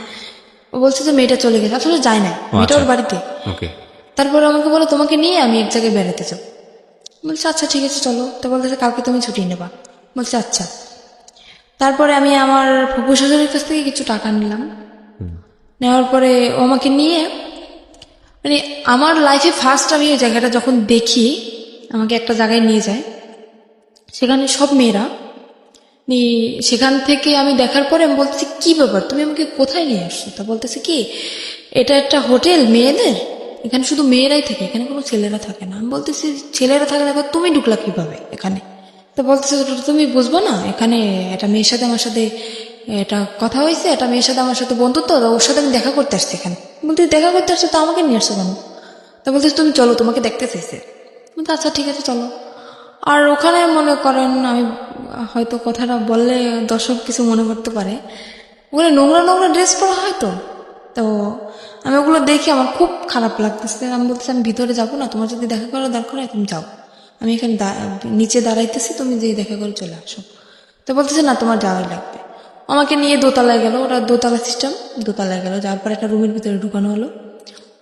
ও বলছে যে মেয়েটা চলে গেছে, আসলে যায় না, মেয়েটা আচ্ছা। ওর বাড়িতে। ওকে। তারপরে আমাকে বলে তোমাকে নিয়ে আমি এক জায়গায় বেড়াতে যাবো। বলছে আচ্ছা ঠিক আছে চলো। তো বলতেছে কালকে তুমি ছুটি নেবা। বলছে আচ্ছা। তারপরে আমি আমার ফুফু শাশুড়ির কাছ থেকে কিছু টাকা নিলাম। নেওয়ার পরে ও আমাকে নিয়ে, মানে আমার লাইফে ফার্স্ট আমি ওই জায়গাটা যখন দেখি, আমাকে একটা জায়গায় নিয়ে যায়, সেখানে সব মেয়েরা। সেখান থেকে আমি দেখার পরে আমি বলতেছি কি ব্যাপার, তুমি আমাকে কোথায় নিয়ে আসছো? তা বলতেছে কি এটা একটা হোটেল মেয়েদের, এখানে শুধু মেয়েরাই থাকে, এখানে কোনো ছেলেরা থাকে না। আমি বলতেছি ছেলেরা থাকে দেখো, তুমি ঢুকলা কিভাবে এখানে? তো বলতেছে তুমি বুঝবো না, এখানে একটা মেয়ের সাথে আমার সাথে এটা কথা হয়েছে, একটা মেয়ের সাথে আমার সাথে বন্ধুত্ব, ওর সাথে আমি দেখা করতে আসছি এখানে। বলতে দেখা করতে আসছো তো আমাকে নিয়ে আসছো কেন? তা বলতেছে তুমি চলো, তোমাকে দেখতে চাইছে। বলতে আচ্ছা ঠিক আছে চলো। আর ওখানে মনে করেন আমি হয়তো কথাটা বললে দর্শক কিছু মনে করতে পারে, ওখানে নোংরা নোংরা ড্রেস পরা হয় তো। তো আমি ওগুলো দেখে আমার খুব খারাপ লাগতেছে। আমি বলতেছি আমি ভিতরে যাবো না, তোমার যদি দেখা করার দরকার হয় তুমি যাও, আমি এখানে নিচে দাঁড়াইতেছি, তুমি যে দেখা করে চলে আসো। তো বলতেছে না তোমার যাওয়াই লাগবে। আমাকে নিয়ে দোতলায় গেল, ওরা দোতলা সিস্টেম, দোতলায় গেল, যাওয়ার পর একটা রুমের ভিতরে ঢুকানো হলো।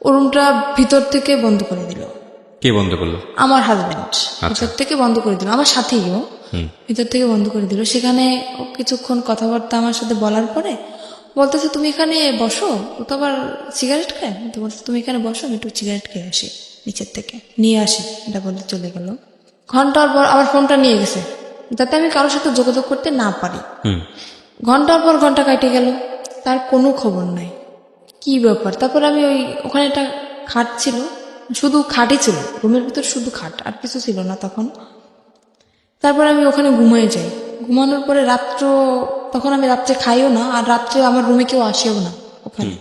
ও রুমটা ভিতর থেকে বন্ধ করে দিল। কে বন্ধ করলো? আমার হাজবেন্ড ভিতর থেকে বন্ধ করে দিল, আমার সাথেই ও ভিতর থেকে বন্ধ করে দিল। সেখানে ও কিছুক্ষণ কথাবার্তা আমার সাথে বলার পরে বলতেছে তুমি এখানে বসো, ও তো আবার সিগারেট খায়, তো বলছে তুমি এখানে বসো, আমি একটু সিগারেট খেয়ে আসি, নিচের থেকে নিয়ে আসি, এটা বলে চলে গেল। ঘন্টার পর আমার ফোনটা নিয়ে গেছে যাতে আমি কারোর সাথে যোগাযোগ করতে না পারি। ঘন্টার পর ঘন্টা কাটে গেল, তার কোনো খবর নাই। কি ব্যাপার? তারপর আমি ওখানে একটা খাট ছিল, শুধু খাটই ছিল রুমের ভিতর, শুধু খাট, আর কিছু ছিল না তখন। তারপর আমি ওখানে ঘুমিয়ে যাই। ঘুমানোর পরে তখন আমি রাত্রে খাইও না, আর রাত্রে আমার রুমে কেউ আসেও না ওখানে।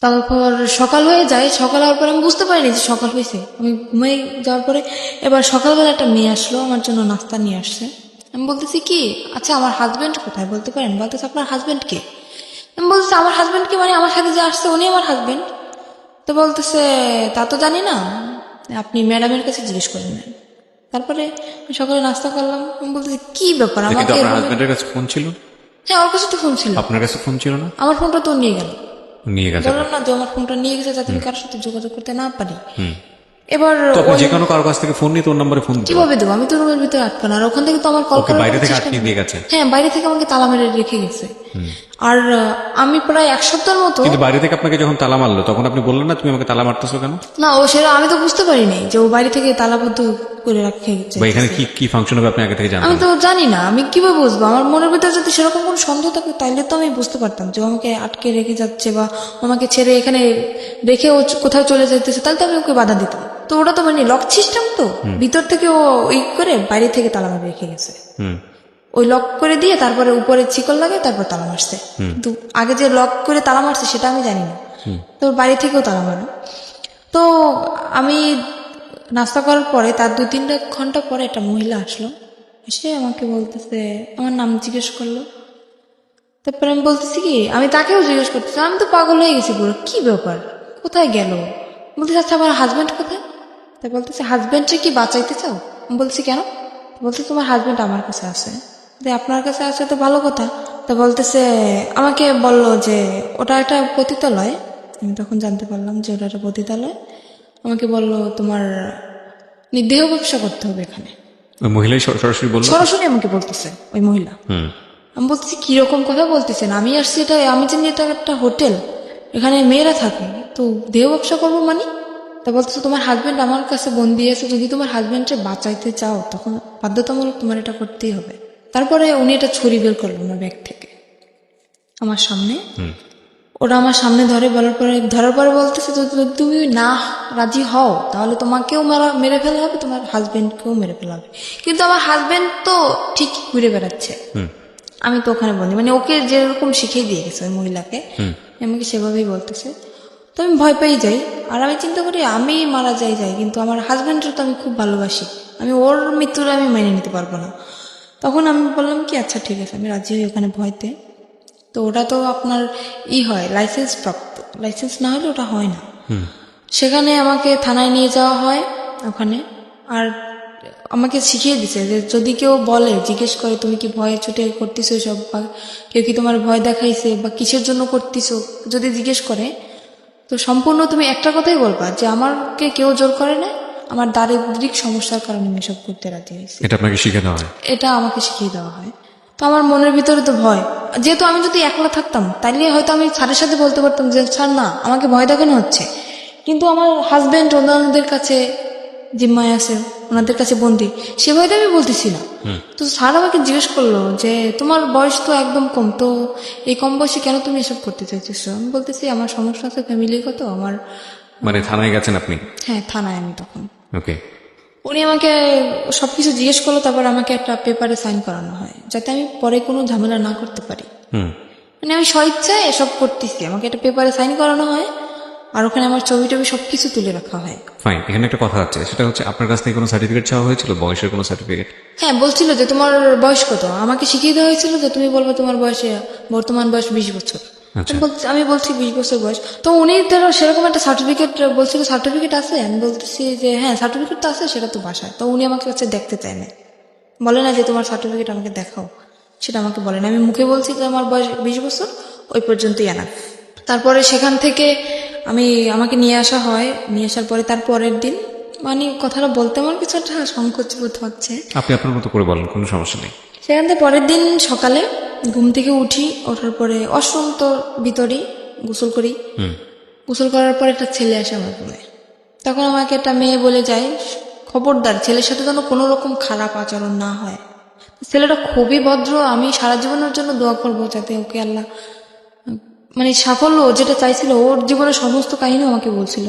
তারপর সকাল হয়ে যায়, সকাল হওয়ার পরে আমি বুঝতে পারিনি যে সকাল হয়েছে। আমি ঘুমিয়ে যাওয়ার পরে এবার সকালবেলা একটা মেয়ে আসলো, আমার জন্য নাস্তা নিয়ে আসছে। আমি বলতেছি কি আচ্ছা আমার হাজবেন্ড কোথায় বলতে পারেন? বলতেছে আপনার হাজবেন্ড কে? আমি বলতেছি আমার হাজবেন্ড কে মানে আমার সাথে যে আসছে উনি আমার হাজবেন্ড। তো বলতেছে তা তো জানি না, আপনি ম্যাডামের কাছে জিজ্ঞেস করে নেন। তারপরে আমি সকালে নাস্তা করলাম। আমি বলতেছি কি ব্যাপার কিন্তু আমাকে আপনার হাজবেন্ডের কাছে ফোন ছিল? হ্যাঁ ওর কাছে তো ফোন ছিল। আপনার কাছে ফোন ছিল না? আমার ফোনটা তো নিয়ে গেল। নিয়ে গেছে। বললাম না যে আমার ফোনটা নিয়ে গেছে যাতে আমি কারোর সাথে যোগাযোগ করতে না পারি। এবার তো আপনি যে কোনো কারো কাছ থেকে ফোন নিয়ে তোর নম্বরে ফোন দিতে কিভাবে দেবো? আমি তো রুমের ভিতরে আটকানো, আর ওখান থেকে তো আমার কল ওকে বাইরে থেকে আটকে দিয়ে গেছে? হ্যাঁ বাইরে থেকে আমাকে তালা মেরে রেখে গেছে। আর আমি প্রায় এক সপ্তাহের মতো। কিন্তু বাইরে থেকে আপনাকে যখন তালা মারলো তখন আপনি বললেন না তুমি আমাকে তালা মারতেছো কেন? না ও সেটা আমি তো বুঝতে পারিনি যে ও বাইরে থেকে তালাবদ্ধ করে রেখে গেছে। বা এখানে কি কি ফাংশন হবে আপনি আগে থেকে আমি জানতেন? তো জানি না, আমি কিভাবে বুঝবো? আমার মনের ভিতরে যদি সেরকম কোনো সন্দেহ থাকে তাইলে তো আমি বুঝতে পারতাম যে ও আমাকে আটকে রেখে যাচ্ছে বা আমাকে ছেড়ে এখানে রেখে ও কোথাও চলে যেতেছে, তাহলে তো আমি ওকে বাধা দিতাম। তো ওটা তো মানে লক সিস্টেম, তো ভিতর থেকে ও করে বাইরে থেকে তালা মারে রেখে গেছে। ওই লক করে দিয়ে তারপরে উপরে চিকল লাগে, তারপর তালা মারছে। কিন্তু আগে যে লক করে তালা মারছে সেটা আমি জানি না, তো বাড়ি থেকেও তালা মারে। তো আমি নাস্তা করার পরে তার 2-3 ঘন্টা পরে একটা মহিলা আসলো, এসে আমাকে বলতেছে, আমার নাম জিজ্ঞেস করলো। তারপরে আমি বলতেছি কি, আমি তাকেও জিজ্ঞেস করতেছি, আমি তো পাগল হয়ে গেছি পুরো, কি ব্যাপার কোথায় গেল? বলতেছে আচ্ছা আমার হাজব্যান্ড কোথায়? তাই বলতেছে হাজব্যান্ডকে কি বাঁচাইতে চাও? আমি বলছি কেন? বলতে তোমার হাজব্যান্ড আমার কাছে আছে। আপনার কাছে আছে তো ভালো কথা। তা বলতেছে আমাকে বলল যে ওটা একটা পতিতালয়। আমি তখন জানতে পারলাম যে ওটা একটা পতিতালয়। আমাকে বলল তোমার দেহ ব্যবসা করতে হবে এখানে। ওই মহিলাই সরাসরি বললো? সরাসরি আমাকে বলতেছে ওই মহিলা। আমি বলতেছি কিরকম কথা বলতেছেন? আমি আসছি এটা, আমি জানি এটা একটা হোটেল, এখানে মেয়েরা থাকে, তো দেহ ব্যবসা করবো মানে? তা বলতেছে তোমার হাজবেন্ড আমার কাছে বন্দি আছে, যদি তোমার হাজবেন্ডকে বাঁচাইতে চাও তখন বাধ্যতামূলক তোমার এটা করতেই হবে। তারপরে উনি এটা ছুরি বের করলো ওনার ব্যাগ থেকে আমার সামনে। ওরা আমার সামনে ধরার পরে বলতেছে যদি তুমি না রাজি হও তাহলে তোমাকেও মেরে ফেলা হবে, তোমার হাজবেন্ডকেও মেরে ফেলা হবে। কিন্তু আমার হাজবেন্ড তো ঠিক ঘুরে বেড়াচ্ছে, আমি তো ওখানে বলি, মানে ওকে যেরকম শিখিয়ে দিয়ে গেছে ওই মহিলাকে, আমাকে সেভাবেই বলতেছে। তো আমি ভয় পেয়ে যাই, আর আমি চিন্তা করি আমি মারা যাই কিন্তু আমার হাজবেন্ডের তো আমি খুব ভালোবাসি, আমি ওর মৃত্যুর আমি মেনে নিতে পারবো না। তখন আমি বললাম কি আচ্ছা ঠিক আছে আমি রাজি হই ওখানে ভয়তে। তো ওটা তো আপনার হয় লাইসেন্স প্রাপ্ত, লাইসেন্স না হলে ওটা হয় না। সেখানে আমাকে থানায় নিয়ে যাওয়া হয় ওখানে। আর আমাকে শিখিয়ে দিছে যে যদি কেউ বলে, জিজ্ঞেস করে তুমি কি ভয়ে ছুটে করতেছো সব, বা কেউ কি তোমার ভয় দেখাইছে বা কিসের জন্য করতেছো, যদি জিজ্ঞেস করে তো সম্পূর্ণ তুমি একটা কথাই বলবা যে আমাকে কেউ জোর করে না, আমার দারিদ্রিক সমস্যার কারণে আমি এসব করতে রাজি হয়েছি। এটা আপনাকে শিখে দেওয়া হয়? এটা আমাকে শিখিয়ে দেওয়া হয়। তো আমার মনের ভিতরে তো ভয়, যেহেতু আমি যদি একলা থাকতাম তাইলে হয়তো আমি স্যারের সাথে বলতে পারতাম যে স্যার না, আমাকে ভয় দেখানো হচ্ছে, কিন্তু আমার হাজবেন্ড ওনাদের কাছে জিম্মায় আছে, ওনাদের কাছে বন্দি, সে ভয়তে আমি বলতেছি না। তো স্যার আমাকে জিজ্ঞেস করলো যে তোমার বয়স তো একদম কম, তো এই কম বয়সে কেন তুমি এসব করতে চাইতেছো? আমি বলতেছি আমার সমস্যা আছে ফ্যামিলিগত আমার। মানে থানায় গেছেন আপনি? হ্যাঁ, থানায় আমি তখন। ওকে। উনি আমাকে সবকিছু জিজ্ঞেস করলো, তারপর আমাকে একটা পেপারে সাইন করানো হয় যাতে আমি পরে কোনো ঝামেলা না করতে পারি। মানে আমি স্বইচ্ছায় এসব করতেছি, আমাকে একটা পেপারে সাইন করানো হয় আর ওখানে আমার ছবি টবি সবকিছু তুলে রাখা হয়। ফাইন, এখানে একটা কথা আছে, সেটা হচ্ছে আপনার কাছ থেকে কোনো সার্টিফিকেট চাওয়া হয়েছিল, বয়সের কোনো সার্টিফিকেট? হ্যাঁ, বলছিল যে তোমার বয়স কত, আমাকে শিখিয়ে দেওয়া হয়েছিল যে তুমি বলবে তোমার বয়সে বর্তমান বয়স 20 বছর। আচ্ছা। আমি বলছি 20 বছর বয়স। তো উনি ধরো সেরকম একটা সার্টিফিকেট বলছিল, সার্টিফিকেট আছে? আমি বলতেছি যে হ্যাঁ সার্টিফিকেট তো আছে, সেটা তো বাসায়। তো উনি আমাকে কাছে দেখতে চায় না, বলে না যে তোমার সার্টিফিকেট আমাকে দেখাও, সেটা আমাকে বলে না। আমি মুখে বলছি যে আমার বয়স 20 বছর, ওই পর্যন্তই আনা। তারপরে সেখান থেকে আমাকে নিয়ে আসা হয়। নিয়ে আসার পরে তার পরের দিন, মানে কথাটা বলতে আমার কিছু একটা সংকোচ বোধ হচ্ছে। আপনি আপনার মতো করে বলেন, কোনো সমস্যা নেই। সেখান থেকে পরের দিন সকালে ঘুম থেকে উঠি, ওঠার পরে ওয়াশরুম তো ভিতরেই, গোসল করি। গোসল করার পর একটা ছেলে আসে আমার রুমে। তখন আমাকে একটা মেয়ে বলে যায় খবরদার ছেলের সাথে যেন কোনো রকম খারাপ আচরণ না হয়। ছেলেটা খুবই ভদ্র, আমি সারা জীবনের জন্য দোয়া করবো যাতে ওকে আল্লাহ মানে সাফল্য যেটা চাইছিল, ওর জীবনের সমস্ত কাহিনী আমাকে বলছিল।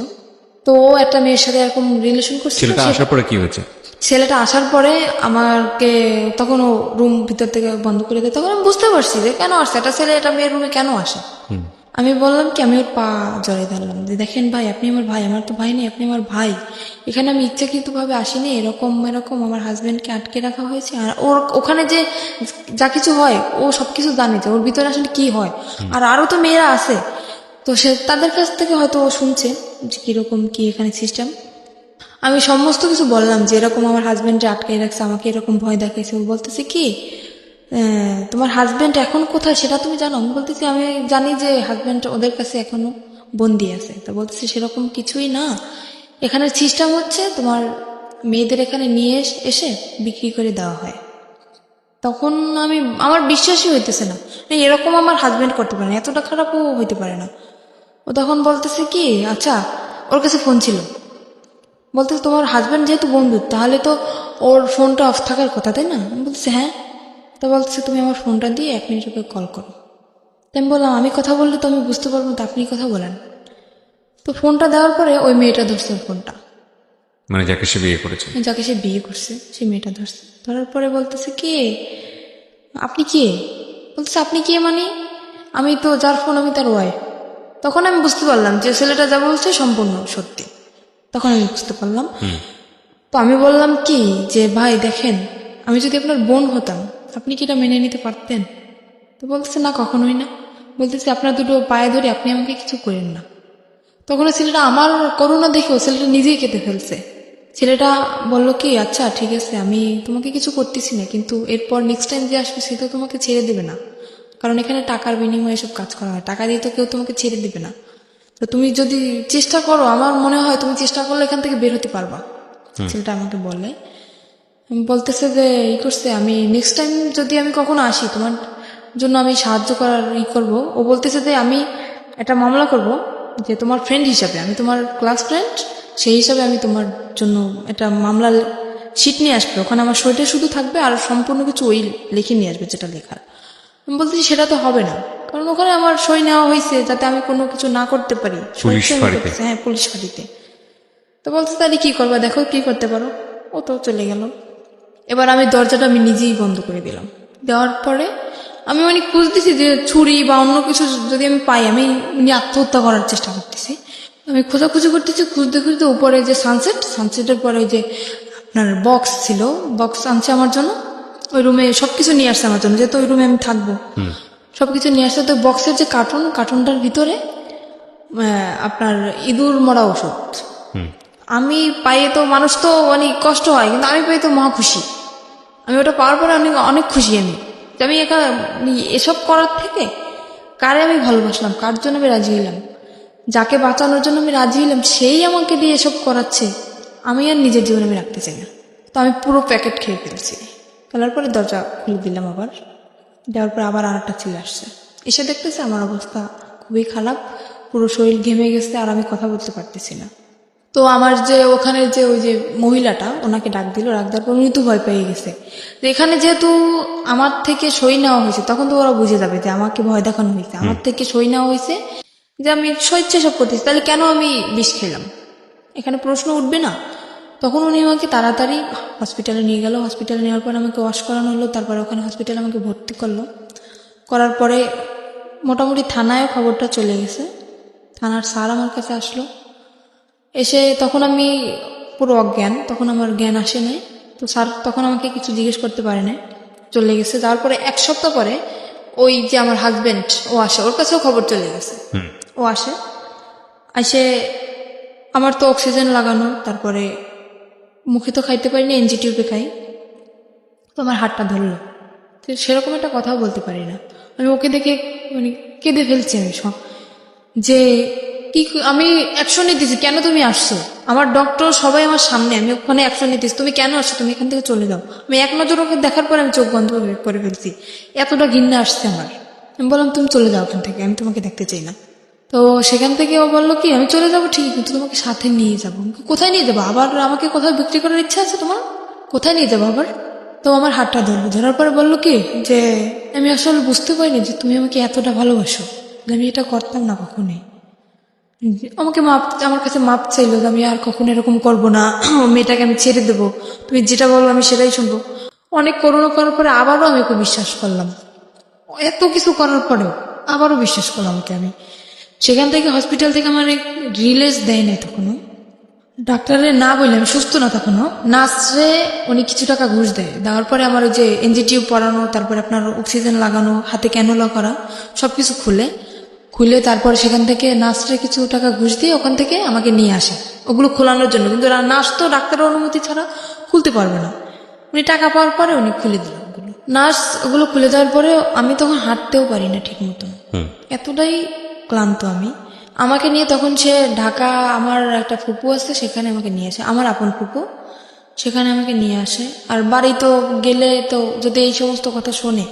তো ও একটা মেয়ের সাথে এরকম রিলেশন করছিল। ছেলেটা আসার পরে কি হয়েছে? ছেলেটা আসার পরে আমাকে তখন ও রুম ভিতর থেকে বন্ধ করে দেয়। তখন আমি বুঝতে পারছি যে কেন আসছে একটা ছেলে এটা মেয়ের রুমে কেন আসে। আমি বললাম কি, আমি ওর পা জড়িয়ে ধরলাম যে দেখেন ভাই, আপনি আমার ভাই, আমার তো ভাই নেই, আপনি আমার ভাই। এখানে আমি ইচ্ছাকৃত ভাবে আসিনি, এরকম এরকম আমার হাজবেন্ডকে আটকে রাখা হয়েছে। আর ওর ওখানে যে যা কিছু হয় ও সবকিছু জানে যে ওর ভিতরে আসলে কি হয়। আর আরো তো মেয়েরা আছে, তো সে তাদের কাছ থেকে হয়তো ও শুনছে যে কিরকম কি এখানে সিস্টেম। আমি সমস্ত কিছু বললাম যে এরকম আমার হাজবেন্ডে আটকাই রাখছে, আমাকে এরকম ভয় দেখাইছে। ও বলতেছে কি তোমার হাজবেন্ড এখন কোথায় সেটা তুমি জানো? আমি বলতেছি আমি জানি যে হাজবেন্ড ওদের কাছে এখনো বন্দি আছে। তো বলতেছে সেরকম কিছুই না, এখানে সিস্টেম হচ্ছে তোমার মেয়েদের এখানে নিয়ে এসে বিক্রি করে দেওয়া হয়। তখন আমার বিশ্বাসই হইতেছে না, এরকম আমার হাজবেন্ড করতে পারে না, এতটা খারাপও হইতে পারে না। ও তখন বলতেছে কি আচ্ছা, ওর কাছে ফোন ছিল, বলতে তোমার হাজব্যান্ড যেহেতু বন্ধু তাহলে তো ওর ফোনটা অফ থাকার কথা, তাই না? আমি বলছি হ্যাঁ। তো বলতেছে তুমি আমার ফোনটা দিয়ে 1 মিনিট ওকে কল করো। তো আমি বললাম আমি কথা বললে তো আমি বুঝতে পারবো, তো আপনি কথা বলেন। তো ফোনটা দেওয়ার পরে ওই মেয়েটা ধরছে ওর ফোনটা, মানে যাকে সে বিয়ে করেছে? যাকে সে বিয়ে করছে সেই মেয়েটা ধরছে। ধরার পরে বলতেছে কি আপনি কে? বলতেছে আপনি কে মানে? আমি তো যার ফোন আমি তার ওয়াইফ। তখন আমি বুঝতে পারলাম যে ছেলেটা যা বলছে সম্পূর্ণ সত্যি। তখন আমি বুঝতে পারলাম। তো আমি বললাম কি যে ভাই দেখেন, আমি যদি আপনার বোন হতাম আপনি কি এটা মেনে নিতে পারতেন? তো বলতেছে না, কখনোই না। বলতেছে আপনার দুটো পায়ে ধরে আপনি আমাকে কিছু করেন না। তখন ছেলেটা আমার করুণা দেখেও ছেলেটা নিজেই কেঁদে ফেলছে। ছেলেটা বলল কি আচ্ছা ঠিক আছে, আমি তোমাকে কিছু করতেছি না, কিন্তু এরপর নেক্সট টাইম যে আসবে সে তো তোমাকে ছেড়ে দেবে না, কারণ এখানে টাকার বিনিময়ে সব কাজ করা হয়, টাকা দিয়ে তো কেউ তোমাকে ছেড়ে দেবে না। তো তুমি যদি চেষ্টা করো, আমার মনে হয় তুমি চেষ্টা করলে এখান থেকে বের হতে পারবা। ছেলেটা আমাকে বলে, বলতেছে যে করছে আমি নেক্সট টাইম যদি আমি কখনো আসি তোমার জন্য আমি সাহায্য করার করবো। ও বলতেছে যে আমি একটা মামলা করব, যে তোমার ফ্রেন্ড হিসাবে, আমি তোমার ক্লাস ফ্রেন্ড, সেই হিসাবে আমি তোমার জন্য একটা মামলা শিট নিয়ে আসবে, ওখানে আমার সইটা শুধু থাকবে আর সম্পূর্ণ কিছু ওই লিখে নিয়ে আসবে যেটা লেখার। আমি বলতেছি সেটা তো হবে না, কারণ ওখানে আমার সই নেওয়া হয়েছে যাতে আমি কোনো কিছু না করতে পারি। পুলিশ ফাঁড়িতে? হ্যাঁ, পুলিশ ফাঁড়িতে। তো বলছে তাহলে কি করবা, দেখো কি করতে পারো। ও তো চলে গেল। এবার আমি দরজাটা নিজেই বন্ধ করে দিলাম। দেওয়ার পরে আমি খুঁজতেছি যে ছুরি বা অন্য কিছু যদি আমি পাই, আমি আত্মহত্যা করার চেষ্টা করতেছি। আমি খোঁজাখুঁজি করতেছি, খুঁজতে খুঁজতে উপরে যে সানসেটের পরে ওই যে আপনার বক্স ছিল, বক্স আনছে আমার জন্য, ওই রুমে সবকিছু নিয়ে আসছে আমার জন্য, যেহেতু ওই রুমে আমি থাকবো। সবকিছু নিয়ে আসছে। তো বক্সের যে কার্টুনটার ভিতরে আপনার ইঁদুর মরা ওষুধ। হুম। আমি পাইয়ে তো মানুষ তো অনেক কষ্ট হয়, কিন্তু আমি পাই তো মহা খুশি। আমি ওটা পাওয়ার পরে অনেক অনেক খুশি আমি যে আমি এসব করার থেকে কারে আমি ভালোবাসলাম, কার জন্য আমি রাজি হইলাম, যাকে বাঁচানোর জন্য আমি রাজি হইলাম সেই আমাকে দিয়ে এসব করাচ্ছে। আমি আর নিজের জীবনে আমি রাখতে চাই না। তো আমি পুরো প্যাকেট খেয়ে ফেলছি। ফেলার পরে দরজা খুলে দিলাম, আবার দেওয়ার পরে আবার আর একটা ছেলে আসছে, এসে দেখতেছে আমার অবস্থা খুবই খারাপ, পুরো শরীর ঘেমে গেছে আর আমি কথা বলতে পারতেছি না। তো আমার যে ওখানে যে ওই যে মহিলাটা ওনাকে ডাক দিল, ডাক দেওয়ার পর উনি তো ভয় পেয়ে গেছে যে এখানে যেহেতু আমার থেকে সই নেওয়া হয়েছে, তখন তো ওরা বুঝে যাবে যে আমাকে ভয় দেখানো হয়েছে, আমার থেকে সই নেওয়া হয়েছে যে আমি স্বেচ্ছা সব করতেছি, তাহলে কেন আমি বিষ খেলাম, এখানে প্রশ্ন উঠবে না। তখন উনি আমাকে তাড়াতাড়ি হসপিটালে নিয়ে গেল। হসপিটালে নেওয়ার পর আমাকে ওয়াশ করানো হলো, তারপরে ওখানে হসপিটালে আমাকে ভর্তি করলো। করার পরে মোটামুটি থানায় খবরটা চলে গেছে। থানার স্যার আমার কাছে আসলো, এসে তখন আমি পুরো অজ্ঞান, তখন আমার জ্ঞান আসে নাই। তো স্যার তখন আমাকে কিছু জিজ্ঞেস করতে পারে না, চলে গেছে। তারপরে 1 সপ্তাহ পরে ওই যে আমার হাজবেন্ড ও আসে, ওর কাছেও খবর চলে গেছে। ও আসে আমার তো অক্সিজেন লাগানো, তারপরে মুখে তো খাইতে পারি না, এনজি টিউবে খাই। তো আমার হাতটা ধরলো, তো সেরকম একটা কথাও বলতে পারি না। আমি ওকে দেখে মানে কেঁদে ফেলছি আমি যে কি আমি অ্যাকশন নিতেছি, কেন তুমি আসছো, আমার ডক্টর সবাই আমার সামনে, আমি ওখানে অ্যাকশন নিতেছি, তুমি কেন আসছো, তুমি এখান থেকে চলে যাও। আমি এক নজর ওকে দেখার পরে আমি চোখ বন্ধ করে ফেলছি, এতটা ঘৃণা আসছে আমার। আমি বললাম তুমি চলে যাও এখান থেকে, আমি তোমাকে দেখতে চাই না। তো সেখান থেকে ও বললো কি আমি চলে যাবো ঠিকই, কিন্তু তোমাকে সাথে নিয়ে যাবো। কোথায় নিয়ে যাবো, আবার আমাকে কোথাও বিক্রি করার ইচ্ছা আছে তোমার, কোথায় নিয়ে যাবো আবার। তো আমার হাতটা ধরলো, ধরার পরে বললো কি যে আমি আসলে বুঝতে পারিনি যে তুমি আমাকে এতটা ভালোবাসো, যে আমি এটা করতাম না কখনোই। আমাকে আমার কাছে মাপ চাইলো যে আমি আর কখনো এরকম করবো না, মেয়েটাকে আমি ছেড়ে দেবো, তুমি যেটা বলো আমি সেটাই শুনবো। অনেক করোনা করার পরে আবারও আমি ওকে বিশ্বাস করলাম, এত কিছু করার পরেও আবারও বিশ্বাস করলাম ওকে আমি। সেখান থেকে হসপিটাল থেকে আমার রিলিজ দেয় নাই তখনও, ডাক্তারে না বললে আমি সুস্থ না তখনও। নার্সরে উনি কিছু টাকা ঘুষ দেয়, দেওয়ার পরে আমার ওই যে এনজি টিউব পরানো, তারপরে আপনার অক্সিজেন লাগানো, হাতে ক্যানোলা করা, সবকিছু খুলে তারপরে সেখান থেকে নার্সরে কিছু টাকা ঘুষ দিয়ে ওখান থেকে আমাকে নিয়ে আসে ওগুলো খোলানোর জন্য। কিন্তু নার্স তো ডাক্তারের অনুমতি ছাড়া খুলতে পারবে না। উনি টাকা পাওয়ার পরে উনি খুলে দিল ওগুলো। নার্স ওগুলো খুলে দেওয়ার পরে আমি তখন হাঁটতেও পারি না ঠিক মতন, এতটাই ক্লান্ত আমি। আমাকে নিয়ে তখন সে ঢাকা, আমার একটা ফুপু আছে সেখানে আমাকে নিয়ে আসে, আমার আপন ফুপু, সেখানে আমাকে নিয়ে আসে। আর বাড়ি তো গেলে তো যদি এই সমস্ত কথা শোনে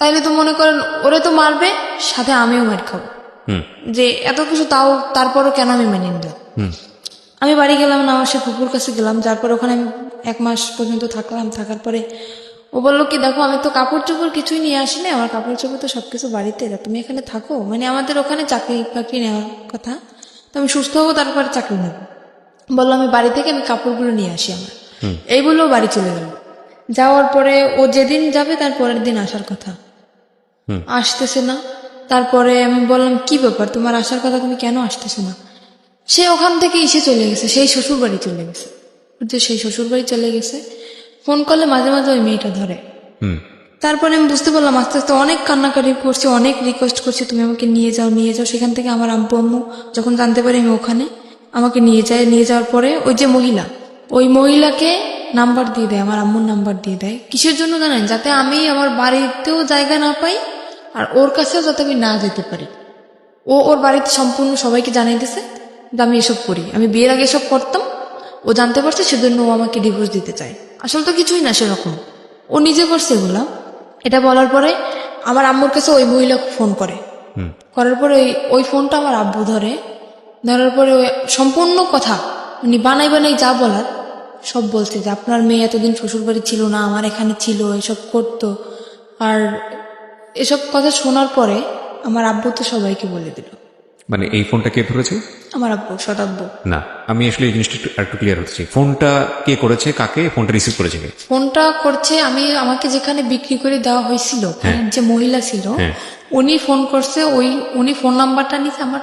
তাইলে তো মনে করেন ওরে তো মারবে, সাথে আমিও মার খাবো, যে এত কিছু তাও তারপরও কেন আমি মেনে নিলাম। আমি বাড়ি গেলাম না, আমার সে ফুপুর কাছে গেলাম, যারপর ওখানে আমি 1 মাস পর্যন্ত থাকলাম। থাকার পরে ও বললো কি দেখো আমি তো কাপড় চোপড় কিছুই নিয়ে আসিনি, আমার কাপড় চোপড় তো সবকিছু বাড়িতে, তুমি এখানে থাকো, মানে আমাদের ওখানে চাকরি বাকরি নেওয়ার কথা, তো আমি সুস্থ হবো তারপরে চাকরি নেব। বললো আমি বাড়ি থেকে আমি কাপড়গুলো নিয়ে আসি আমার, এই বললেও বাড়ি চলে গেল। যাওয়ার পরে ও যেদিন যাবে তার পরের দিন আসার কথা, আসতেছে না। তারপরে আমি বললাম কি ব্যাপার তোমার আসার কথা, তুমি কেন আসতেছো না। সে ওখান থেকে এসে চলে গেছে, সেই শ্বশুর বাড়ি চলে গেছে, যে সেই শ্বশুর বাড়ি চলে গেছে। ফোন করলে মাঝে মাঝে ওই মেয়েটা ধরে। তারপরে আমি বুঝতে পারলাম আস্তে আস্তে, অনেক কান্নাকাটি করছি, অনেক রিকোয়েস্ট করছি তুমি আমাকে নিয়ে যাও নিয়ে যাও। সেখান থেকে আমার আব্বু আম্মু যখন জানতে পারি আমি ওখানে, আমাকে নিয়ে যায়। নিয়ে যাওয়ার পরে ওই যে মহিলা, ওই মহিলাকে নাম্বার দিয়ে দেয়, আমার আম্মুর নাম্বার দিয়ে দেয়। কিসের জন্য জানেন, যাতে আমি আমার বাড়িতেও জায়গা না পাই আর ওর কাছেও যাতে আমি না যেতে পারি। ও ওর বাড়িতে সম্পূর্ণ সবাইকে জানিয়ে দিছে যে আমি এসব করি, আমি বিয়ের আগে এসব করতাম, ও জানতে পারছে সেজন্য ও আমাকে ডিভোর্স দিতে চায়। আসলে তো কিছুই না সেরকম, ও নিজে করছে এগুলা। এটা বলার পরে আমার আম্মুর কাছে ওই মহিলা ফোন করে, করার পরে ওই ফোনটা আমার আব্বু ধরে। ধরার পরে ওই সম্পূর্ণ কথা উনি বানাই বানাই যা বলার সব বলছে, যে আপনার মেয়ে এতদিন শ্বশুরবাড়ি ছিল না, আমার এখানে ছিল, এসব করতো। আর এসব কথা শোনার পরে আমার আব্বু তো সবাইকে বলে দিল। মানে এই ফোনটা কে ধরেছে? আমার আব্বু, সদাব্বু। না, আমি আসলে এই জিনিসটা একটু ক্লিয়ার হতে চাই। ফোনটা কে করেছে, কাকে ফোনটা রিসিভ করেছে কে? ফোনটা করছে আমাকে যেখানে বিক্রি করে দেওয়া হয়েছিল, যে মহিলা ছিল উনি ফোন করছে। উনি ফোন নাম্বারটা নিছে আমার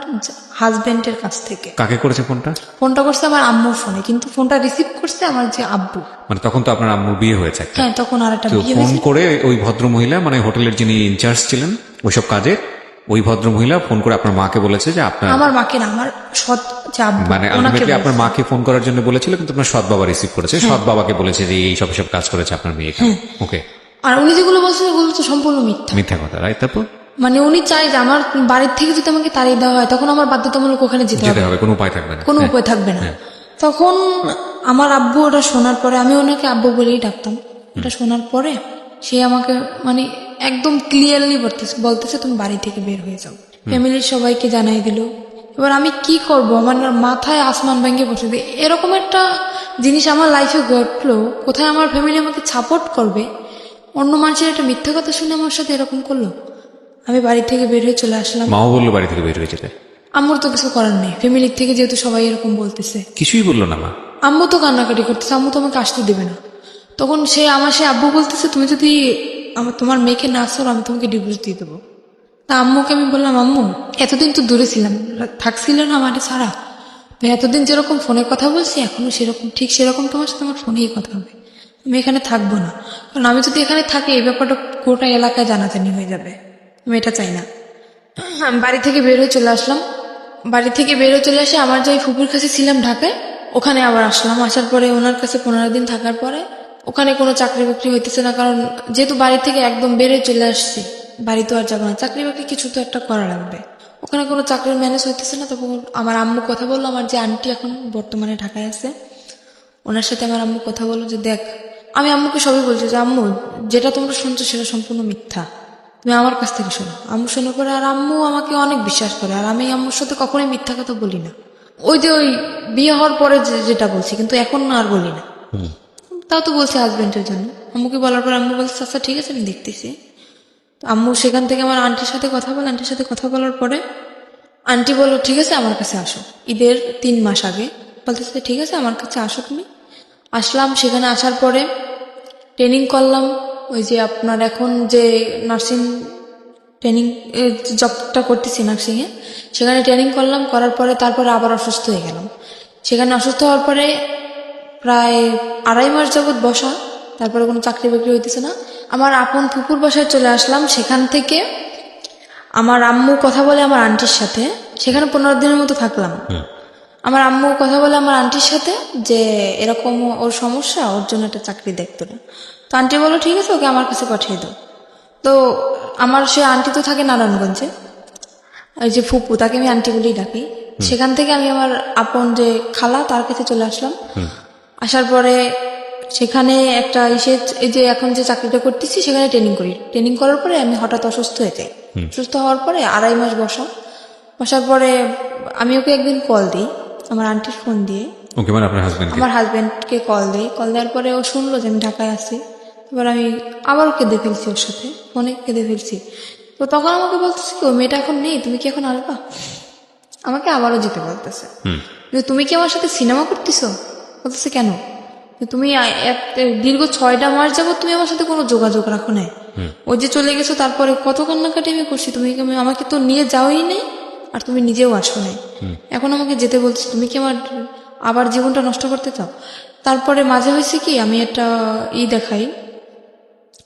হাজবেন্ডের কাছ থেকে। কাকে করেছে ফোনটা? ফোনটা করছে আমার আম্মুর ফোনে, কিন্তু ফোনটা রিসিভ করছে আমার যে আব্বু। মানে তখন তো আপনার আম্মুর বিয়ে হয়েছে একটা। হ্যাঁ, তখন আর একটা বিয়ে ফোন হয়েছে। করে ওই ভদ্র মহিলা, মানে হোটেলের যিনি ইনচার্জ ছিলেন ওইসব কাজে, ওই ভদ্র মহিলা ফোন করে আপনার মাকে বলেছে যে আপনার আমার মাকে না, আমার সৎ যে আব্বু, মানে ওনাকে আলটিমেটলি আপনার বলছে। মাকে ফোন করার জন্য বলেছিল, কিন্তু আপনার সৎ বাবা রিসিভ করেছে, সৎ বাবাকে বলেছে যে এই সব কাজ করেছে আপনার মেয়ে। ওকে, আর উনি যেগুলো বলছেন ওগুলো তো সম্পূর্ণ মিথ্যা। মিথ্যা কথা, রাইট? তারপর মানে উনি চাই যে আমার বাড়ির থেকে যদি আমাকে তাড়িয়ে দেওয়া হয় তখন আমার বাধ্যতামূলক ওখানে যেতে যেতে হবে, হবে, কোনো উপায় থাকবে না। কোনো উপায় থাকবে না। তখন আমার আব্বু ওটা শোনার পরে, আমি ওনাকে আব্বু বলেই ডাকতাম, এটা শোনার পরে সে আমাকে মানে একদম ক্লিয়ারলি বলতেছে তুমি বাড়ি থেকে বের হয়ে যাও। ফ্যামিলির সবাইকে জানাই দিল। এবার আমি কি করব, আমার মাথায় আসমান ভেঙে বসে দিয়ে এরকম একটা জিনিস আমার লাইফে ঘটলো, কোথায় আমার ফ্যামিলি আমাকে সাপোর্ট করবে, অন্য মানুষের একটা মিথ্যা কথা শুনে আমার সাথে এরকম করলো। আমি বাড়ি থেকে বের হয়ে চলে আসলাম। মাও বললো বাড়ি থেকে বের হয়ে যেতে? আম্মুর তো কিছু করার নেই, ফ্যামিলির থেকে যেহেতু সবাই এরকম বলতেছে। কিছুই বললো না মা? আম্মু তো কান্নাকাটি করতেছে, আম্মু তো আমাকে আসতে দেবে না। তখন সে আব্বু বলতেছে তুমি যদি তোমার মেয়েকে না আসো আমি তোমাকে ডিভোর্স দিয়ে দেবো। তা আম্মুকে আমি বললাম আম্মু এতদিন তো দূরে ছিলাম, থাকছিল না আমার ছাড়া, তো এতদিন যেরকম ফোনে কথা বলছি এখনো সেরকম, ঠিক সেরকম তোমার সাথে আমার ফোনেই কথা হবে, আমি এখানে থাকবো না। কারণ আমি যদি এখানে থাকি এই ব্যাপারটা গোটা এলাকায় জানাজানি হয়ে যাবে, আমি এটা চাই না। আমি বাড়ি থেকে বের হয়ে চলে আসলাম। বাড়ি থেকে বের হয়ে চলে আসে আমার যে ফুপুর কাছে ছিলাম ঢাকায়, ওখানে আবার আসলাম। আসার পরে ওনার কাছে 15 দিন থাকার পরে ওখানে কোনো চাকরি বাকরি হইতেছে না, কারণ যেহেতু বাড়ি থেকে একদম বের হয়ে চলে আসছি, বাড়ি তো আর যাবো না, চাকরি বাকরি কিছু তো একটা করা লাগবে। ওখানে কোনো চাকরির ম্যানেজ হইতেছে না। তখন আমার আম্মু কথা বললো, আমার যে আন্টি এখন বর্তমানে ঢাকায় আছে ওনার সাথে আমার আম্মু কথা বললো যে দেখ, আমি আম্মুকে সবই বলছি যে আম্মু যেটা তোমরা শুনছো সেটা সম্পূর্ণ মিথ্যা, তুমি আমার কাছ থেকে শোনো। আম্মু শোনার পরে আর আম্মু আমাকে অনেক বিশ্বাস করে, আর আমি আম্মুর সাথে কখনোই মিথ্যা কথা বলি না। ওই যে ওই বিয়ে হওয়ার পরে যেটা বলছি, কিন্তু এখন আর বলি না। তাও তো বলছি হাজবেন্ডের জন্য। আম্মুকে বলার পর আম্মু বলছে আচ্ছা ঠিক আছে আমি দেখতেছি। তো আম্মু সেখান থেকে আমার আন্টির সাথে কথা বলে, আন্টির সাথে কথা বলার পরে আন্টি বললো ঠিক আছে আমার কাছে আসো। ঈদের 3 মাস আগে বলতেছে ঠিক আছে আমার কাছে আসো তুমি। আসলাম, সেখানে আসার পরে ট্রেনিং করলাম। ওই যে আপনার এখন যে নার্সিং ট্রেনিং জবটা করতেছি নার্সিংয়ে, সেখানে ট্রেনিং করলাম, করার পরে তারপরে আবার অসুস্থ হয়ে গেলাম। সেখানে অসুস্থ হওয়ার পরে প্রায় 2.5 মাস যাবৎ বসা, তারপরে কোনো চাকরি বাকরি হইতেছে না। আমার আপন ফুপুর বাসায় চলে আসলাম। সেখান থেকে আমার আম্মু কথা বলে আমার আন্টির সাথে, সেখানে 15 দিনের মতো থাকলাম। আমার আম্মু কথা বলে আমার আন্টির সাথে যে এরকম ওর সমস্যা, ওর জন্য একটা চাকরি দেখতো না। তো আন্টি বললো ঠিক আছে ওকে আমার কাছে পাঠিয়ে দাও। তো আমার সে আন্টি তো থাকে নারায়ণগঞ্জে, ওই যে ফুপু তাকে আমি আন্টি বলেই ডাকি। সেখান থেকে আমি আমার আপন যে খালা তার কাছে চলে আসলাম। আসার পরে সেখানে একটা এই যে এখন যে চাকরিটা করতেছি সেখানে ট্রেনিং করি। ট্রেনিং করার পরে আমি হঠাৎ অসুস্থ হয়ে যাই। অসুস্থ হওয়ার পরে 2.5 মাস বসার পরে আমি ওকে একদিন কল দিই আমার আন্টির ফোন দিয়ে। ওকে, মানে আপনার হাজবেন্ড? আমার হাজবেন্ডকে কল দিই। কল দেওয়ার পরে ও শুনলো যে আমি ঢাকায় আছি। এবার আমি আবারও কেঁদে ফেলছি, ওর সাথে ফোনে কেঁদে ফেলছি। তো তখন আমাকে বলতেছে কি ও মেয়েটা এখন নেই, তুমি কি এখন আসবা? আমাকে আবারও যেতে বলতেছে যে তুমি কি আমার সাথে সিনেমা করতেছো? বলতেছে কেন? যে তুমি দীর্ঘ 6টা মাস যাবো তুমি আমার সাথে কোনো যোগাযোগ রাখো নাই। ওই যে চলে গেছো তারপরে কত কান্নাকাটি আমি করছি, তুমি আমাকে তো নিয়ে যাওয়াই নেই, আর তুমি নিজেও আসো নাই, এখন আমাকে যেতে বলছো, তুমি কি আমার আবার জীবনটা নষ্ট করতে চাও? তারপরে মাঝে হয়েছে কি আমি একটা দেখাই,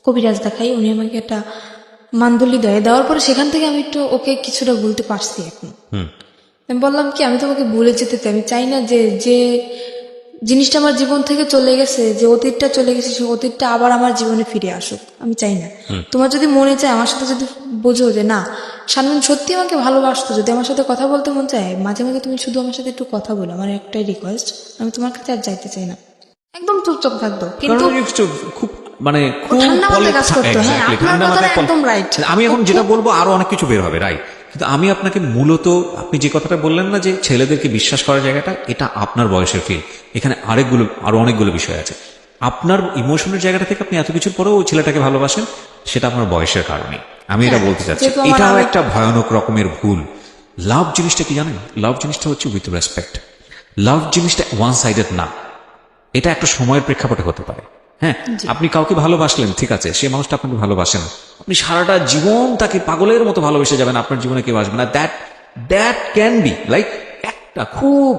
কবিরাজ দেখাই, উনি আমাকে একটা মান্ডলি দেওয়ার পরে সেখান থেকে আমি একটু ওকে কিছুটা বলতে পারছি। এখন আমি বললাম কি আমি তোমাকে ভুলে যেতে চাই, আমি চাই না যে জিনিসটা আমার জীবন থেকে চলে গেছে, যে অতীতটা চলে গেছে সেই অতীতটা আবার আমার জীবনে ফিরে আসুক, আমি চাই না। তোমার যদি মনে চায় আমার সাথে যদি বোঝো যে না শানমুন সত্যি আমাকে ভালোবাসতো, যদি আমার সাথে কথা বলতে মন চায় মাঝে মাঝে তুমি শুধু আমার সাথে একটু কথা বলো, আমার একটাই রিকোয়েস্ট, আমি তোমার কাছে আর যাইতে চাই না। একদম চুপচাপ থাকতো, কিন্তু খুব মানে খুব ঠান্ডা মাথায় কাজ করতো। হ্যাঁ, Exactly, আপনার ঠান্ডা কথাটা মাথায় একদম রাইট। আমি এখন যেটা বলবো আরো অনেক কিছু বের হবে, রাইট? কিন্তু আমি আপনাকে মূলত আপনি যে কথাটা বললেন না যে ছেলেদেরকে বিশ্বাস করার জায়গাটা, এটা আপনার বয়সের ফিল। এখানে আরো অনেকগুলো বিষয় আছে। আপনার ইমোশনের জায়গাটা থেকে আপনি এত কিছুর পরেও ওই ছেলেটাকে ভালোবাসেন, সেটা আপনার বয়সের কারণে। আমি এটা বলতে চাচ্ছি, যেহেতু আমার এটাও একটা ভয়ানক রকমের ভুল। লাভ জিনিসটা কি জানেন? লাভ জিনিসটা হচ্ছে উইথ রেসপেক্ট। লাভ জিনিসটা ওয়ান সাইডেড না, এটা একটা সময়ের প্রেক্ষাপটে হতে পারে। হ্যাঁ, আপনি কাউকে ভালোবাসলেন, ঠিক আছে, সে মানুষটা আপনাকে ভালোবাসেন, আপনি সারাটা জীবন তাকে পাগলের মতো ভালোবেসে যাবেন, আপনার জীবনে কেউ আসবে না। দ্যাট ক্যান বি লাইক একটা খুব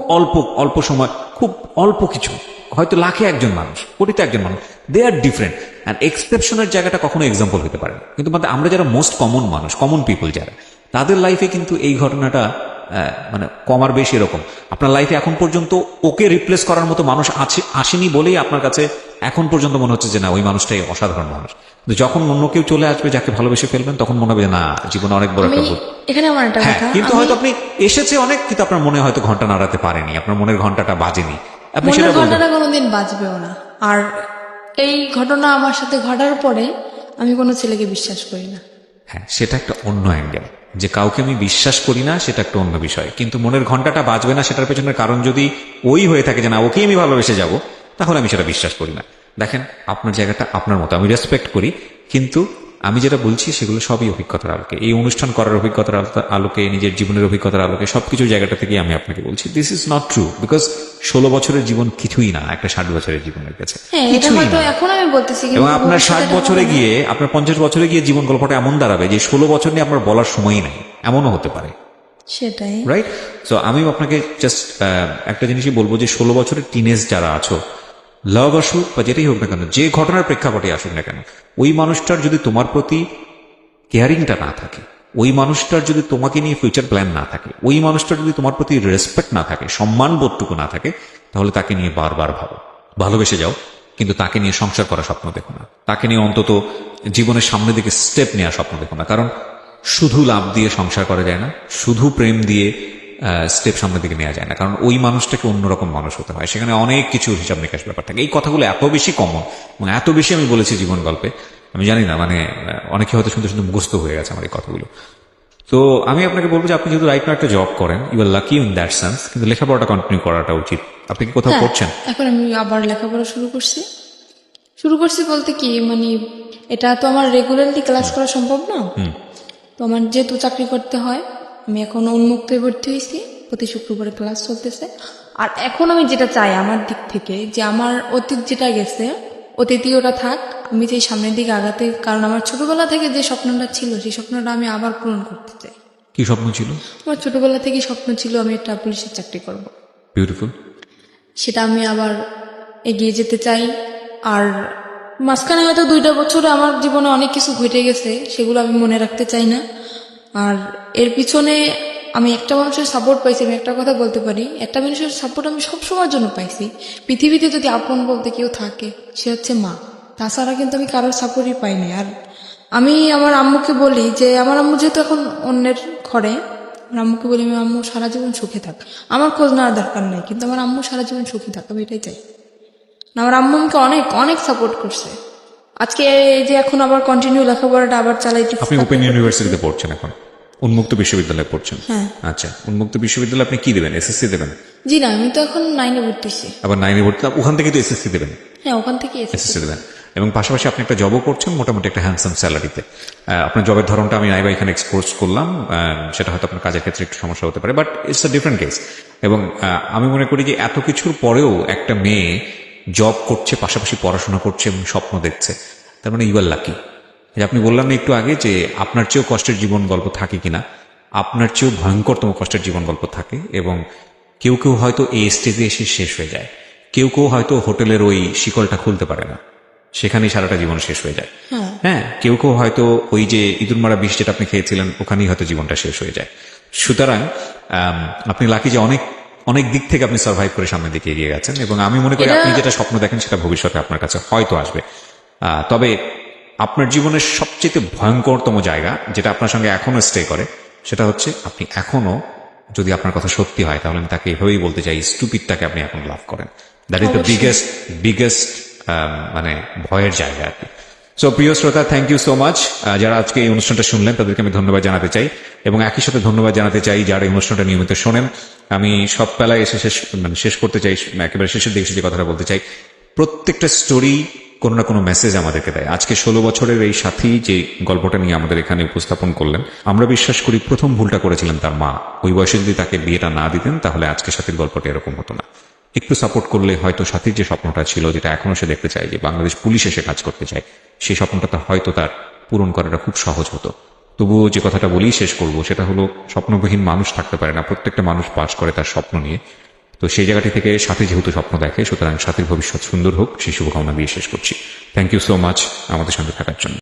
অল্প সময়, খুব অল্প কিছু, হয়তো লাখে একজন মানুষ, কোটিতে একজন মানুষ, দে আর ডিফারেন্ট। অ্যান্ড এক্সেপশনের জায়গাটা কখনো এক্সাম্পল হতে পারে না। কিন্তু আমরা যারা মোস্ট কমন মানুষ, কমন পিপল যারা, তাদের লাইফে কিন্তু এই ঘটনাটা মানে কমার বেশি এরকম। আপনার লাইফে এখন পর্যন্ত ওকে রিপ্লেস করার মতো মানুষ আসেনি বলেই আপনার কাছে এখন পর্যন্ত মনে হচ্ছে যে না, ওই মানুষটাই অসাধারণ মানুষ। কিন্তু যখন অন্য কেউ চলে আসবে যাকে ভালোবেসে ফেলবেন, তখন মনে হবে যে না, জীবনে অনেক বড় একটা ভুল। এখানে আমার একটা হ্যাঁ, কথা, কিন্তু হয়তো আপনি এসেছে অনেক, কিন্তু আপনার মনে হয়তো ঘন্টা নাড়াতে পারেনি, আপনার মনের ঘন্টাটা বাজেনি, আপনি সেটা মনের বলবেন। ঘটনাটা কোনোদিন বাঁচবেও না। আর এই ঘটনা আমার সাথে ঘটার পরে আমি কোনো ছেলেকে বিশ্বাস করি না। হ্যাঁ, সেটা একটা অন্য অ্যাঙ্গেল, যে কাউকে আমি বিশ্বাস করি না সেটা একটা অন্য বিষয়, কিন্তু মনের ঘন্টাটা বাজবে না সেটার পেছনের কারণ যদি ওই হয়ে থাকে যে না, ওকে আমি ভালোবেসে যাব, তাহলে আমি সেটা বিশ্বাস করি না। দেখেন, আপনার জায়গাটা আপনার মতো, আমি রেসপেক্ট করি, কিন্তু আমি যেটা বলছি সেগুলো সবই অভিজ্ঞতার আলোকে, এই অনুষ্ঠান করার অভিজ্ঞতার আলোকে, নিজের জীবনের অভিজ্ঞতার আলোকে, সবকিছু জায়গাটা থেকে আমি আপনাকে বলছি this is not true, because 16 বছরের জীবন কিছুই না একটা 60 বছরের জীবনের কাছে, হ্যাঁ, এটা কিছুই হয়তো না। এখন আমি বলতেছি, এবং কিন্তু আপনার ভবিষ্যতে 60 এটা বছরে হবে না। গিয়ে, আপনার 50 বছরে গিয়ে জীবন গল্পটা এমন দাঁড়াবে যে 16 বছর নিয়ে আপনার বলার সময়ই নাই, এমনও হতে পারে, সেটাই। রাইট? সো আমি আপনাকে জাস্ট একটা জিনিসই বলবো যে 16 বছরের টিনেজ যারা আছো, লাভ আসুক বা যেটাই হোক না কেন, যে ঘটনার প্রেক্ষাপটে আসুক না কেন, ওই মানুষটার যদি তোমার প্রতি কেয়ারিংটা না থাকে, ওই মানুষটার যদি তোমাকে নিয়ে ফিউচার প্ল্যান না থাকে, ওই মানুষটার যদি তোমার প্রতি রেসপেক্ট না থাকে, সম্মান বোধটুকু না থাকে, তাহলে তাকে নিয়ে বারবার ভাবো, ভালোবেসে যাও, কিন্তু তাকে নিয়ে সংসার করার স্বপ্ন দেখো না, তাকে নিয়ে অন্তত জীবনের সামনের দিকে স্টেপ নেওয়ার স্বপ্ন দেখো না। কারণ শুধু লাভ দিয়ে সংসার করা যায় না, শুধু প্রেম দিয়ে স্টেপ সামনের দিকে নেওয়া যায় না, কারণ ওই মানুষটাকে অন্যরকম মানুষ হতে হয়, সেখানে অনেক কিছু হিসাব নিকাশ ব্যাপার থাকে। এই কথাগুলো এত বেশি কমন এবং এত বেশি আমি বলেছি জীবন গল্পে, আমি জানি না, মানে অনেকে হয়তো শুনতে শুনতে মুখস্থ হয়ে গেছে আমার এই কথাগুলো। তো আমি আপনাকে বলবো যে আপনি যেহেতু রাইট নাও একটা জব করেন, you are lucky in that sense, কিন্তু লেখাপড়াটা কন্টিনিউ করাটা উচিত। আপনি কি কোথাও হ্যাঁ, পড়ছেন? এখন আমি আবার লেখাপড়া শুরু করছি বলতে কি, মানে এটা তো আমার রেগুলারলি ক্লাস করা সম্ভব না। তো আমার যেহেতু চাকরি করতে হয়, আমি এখন উন্মুক্ত ভর্তি হয়েছি, প্রতি শুক্রবারে ক্লাস চলতেছে। আর এখন আমি যেটা চাই আমার দিক থেকে, যে আমার অতীত যেটা গেছে, অতীতই ওটা থাক, আমি চাই সামনের দিকে আগাতে। কারণ আমার ছোটবেলা থেকে যে স্বপ্নটা ছিল, সেই স্বপ্নটা আমি আবার পূরণ করতে চাই। কি স্বপ্ন ছিল? আমার ছোটবেলা থেকেই স্বপ্ন ছিল আমি একটা পুলিশের চাকরি করব। বিউটিফুল। সেটা আমি আবার এগিয়ে যেতে চাই। আর মাঝখানে হয়তো 2টা বছরে আমার জীবনে অনেক কিছু ঘটে গেছে, সেগুলো আমি মনে রাখতে চাই না। আর এর পিছনে আমি একটা মানুষের সাপোর্ট পাইছি, আমি একটা কথা বলতে পারি, একটা মানুষের সাপোর্ট আমি সবসময়ের জন্য পাইছি। পৃথিবীতে যদি আপন বলতে কেউ থাকে, সে হচ্ছে মা। তাছাড়া কিন্তু আমি কারোর সাপোর্টই পাইনি। আর আমি আমার আম্মুকে বলি যে, আমার আম্মু যেহেতু এখন অন্যের ঘরে, আমার আম্মুকে বলি, আমি আম্মু সারা জীবন সুখে থাক, আমার খোঁজ নেওয়ার দরকার নেই, কিন্তু আমার আম্মু সারা জীবন সুখী থাক, আমি এটাই চাই। আমার আম্মু আমাকে অনেক অনেক সাপোর্ট করছে। আজকে এই যে এখন আবার কন্টিনিউ লেখাপড়াটা আবার চালাইতেছি। আপনি ওপেন ইউনিভার্সিটিতে পড়ছেন এখন, উন্মুক্ত বিশ্ববিদ্যালয়ে পড়ছেন? হ্যাঁ। আচ্ছা, উন্মুক্ত বিশ্ববিদ্যালয়ে আপনি কি দেবেন? এসএসসি দেবেন? জি না, আমি তো এখন 9-এ ভর্তি হয়েছি। আবার 9-এ ভর্তি, ওখান থেকে তো এসএসসি দেবেন? হ্যাঁ, ওখান থেকে এসএসসি দেবেন, এবং পাশাপাশি আপনি একটা জবও করছেন মোটামুটি একটা হ্যান্ডসাম স্যালারিতে। আপনার জবের ধরনটা আমি নাইবা এখানে এক্সপোজ করলাম, সেটা হয়তো আপনার কাজের ক্ষেত্রে একটু সমস্যা হতে পারে, but it's a different case. এবং আমি মনে করি যে এত কিছুর পরেও একটা মেয়ে জব করছে, পাশাপাশি পড়াশোনা করছে এবং স্বপ্ন দেখছে, তার মানে ইউ আর লাকি। আপনি বললাম না একটু আগে যে আপনার চেয়েও কষ্টের জীবন গল্প থাকে কিনা, আপনার চেয়েও ভয়ঙ্করতম কষ্টের জীবন গল্প থাকে, এবং কেউ কেউ হয়তো এই স্টেজে এসে শেষ হয়ে যায়, কেউ কেউ হয়তো হোটেলের ওই শিকলটা খুলতে পারে না, সেখানেই সারাটা জীবন শেষ হয়ে যায়। হ্যাঁ, কেউ কেউ হয়তো ওই যে ইঁদুর মারা বিষ যেটা আপনি খেয়েছিলেন, ওখানেই হয়তো জীবনটা শেষ হয়ে যায়। সুতরাং আপনি লাকি যে অনেক অনেক দিক থেকে আপনি সার্ভাইভ করে সামনের দিকে এগিয়ে গেছেন, এবং আমি মনে করি আপনি যেটা স্বপ্ন দেখেন সেটা ভবিষ্যতে আপনার কাছে হয়তো আসবে। তবে আপনার জীবনের সবচেয়ে ভয়ঙ্করতম জায়গা যেটা আপনার সঙ্গে এখনো স্টে করে, সেটা হচ্ছে আপনি এখনো, যদি আপনার কথা সত্যি হয় তাহলে আমি তাকে এভাবেই বলতে চাই, স্টুপিডটাকে আপনি এখন লাভ করেন। দ্যাট ইজ দ্য বিগেস্ট মানে ভয়ের জায়গা আর কি। সো প্রিয় শ্রোতা, থ্যাংক ইউ সো মাচ। যারা আজকে এই অনুষ্ঠানটা শুনলেন তাদেরকে আমি ধন্যবাদ জানাতে চাই, এবং একই সাথে ধন্যবাদ জানাতে চাই যারা এই অনুষ্ঠানটা নিয়মিত শোনেন। আমি সব বেলায় এসে শেষ করতে চাই, একেবারে শেষের দিকে যে কথাটা বলতে চাই, প্রত্যেকটা স্টোরি কোনো না কোনো মেসেজ আমাদেরকে দেয়। আজকে 16 বছরের এই সাথী যে গল্পটা নিয়ে আমাদের এখানে উপস্থাপন করলেন, আমরা বিশ্বাস করি প্রথম ভুলটা করেছিলেন তার মা। ওই বয়সে যদি তাকে বিয়েটা না দিতেন তাহলে আজকে সাথীর গল্পটা এরকম হতো না। একটু সাপোর্ট করলে হয়তো সাথীর যে স্বপ্নটা ছিল, যেটা এখনো সে দেখতে চায়, যে বাংলাদেশ পুলিশ এসে কাজ করতে চায়, সেই স্বপ্নটা হয়তো তার পূরণ করাটা খুব সহজ হতো। তবুও যে কথাটা বলেই শেষ করব, সেটা হলো স্বপ্নবিহীন মানুষ থাকতে পারে না, প্রত্যেকটা মানুষ বাস করে তার স্বপ্ন নিয়ে। তো সেই জায়গাটি থেকে সাথী যেহেতু স্বপ্ন দেখে, সুতরাং সাথীর ভবিষ্যৎ সুন্দর হোক, সেই শুভকামনা দিয়ে শেষ করছি। থ্যাংক ইউ সো মাচ আমাদের সঙ্গে থাকার জন্য।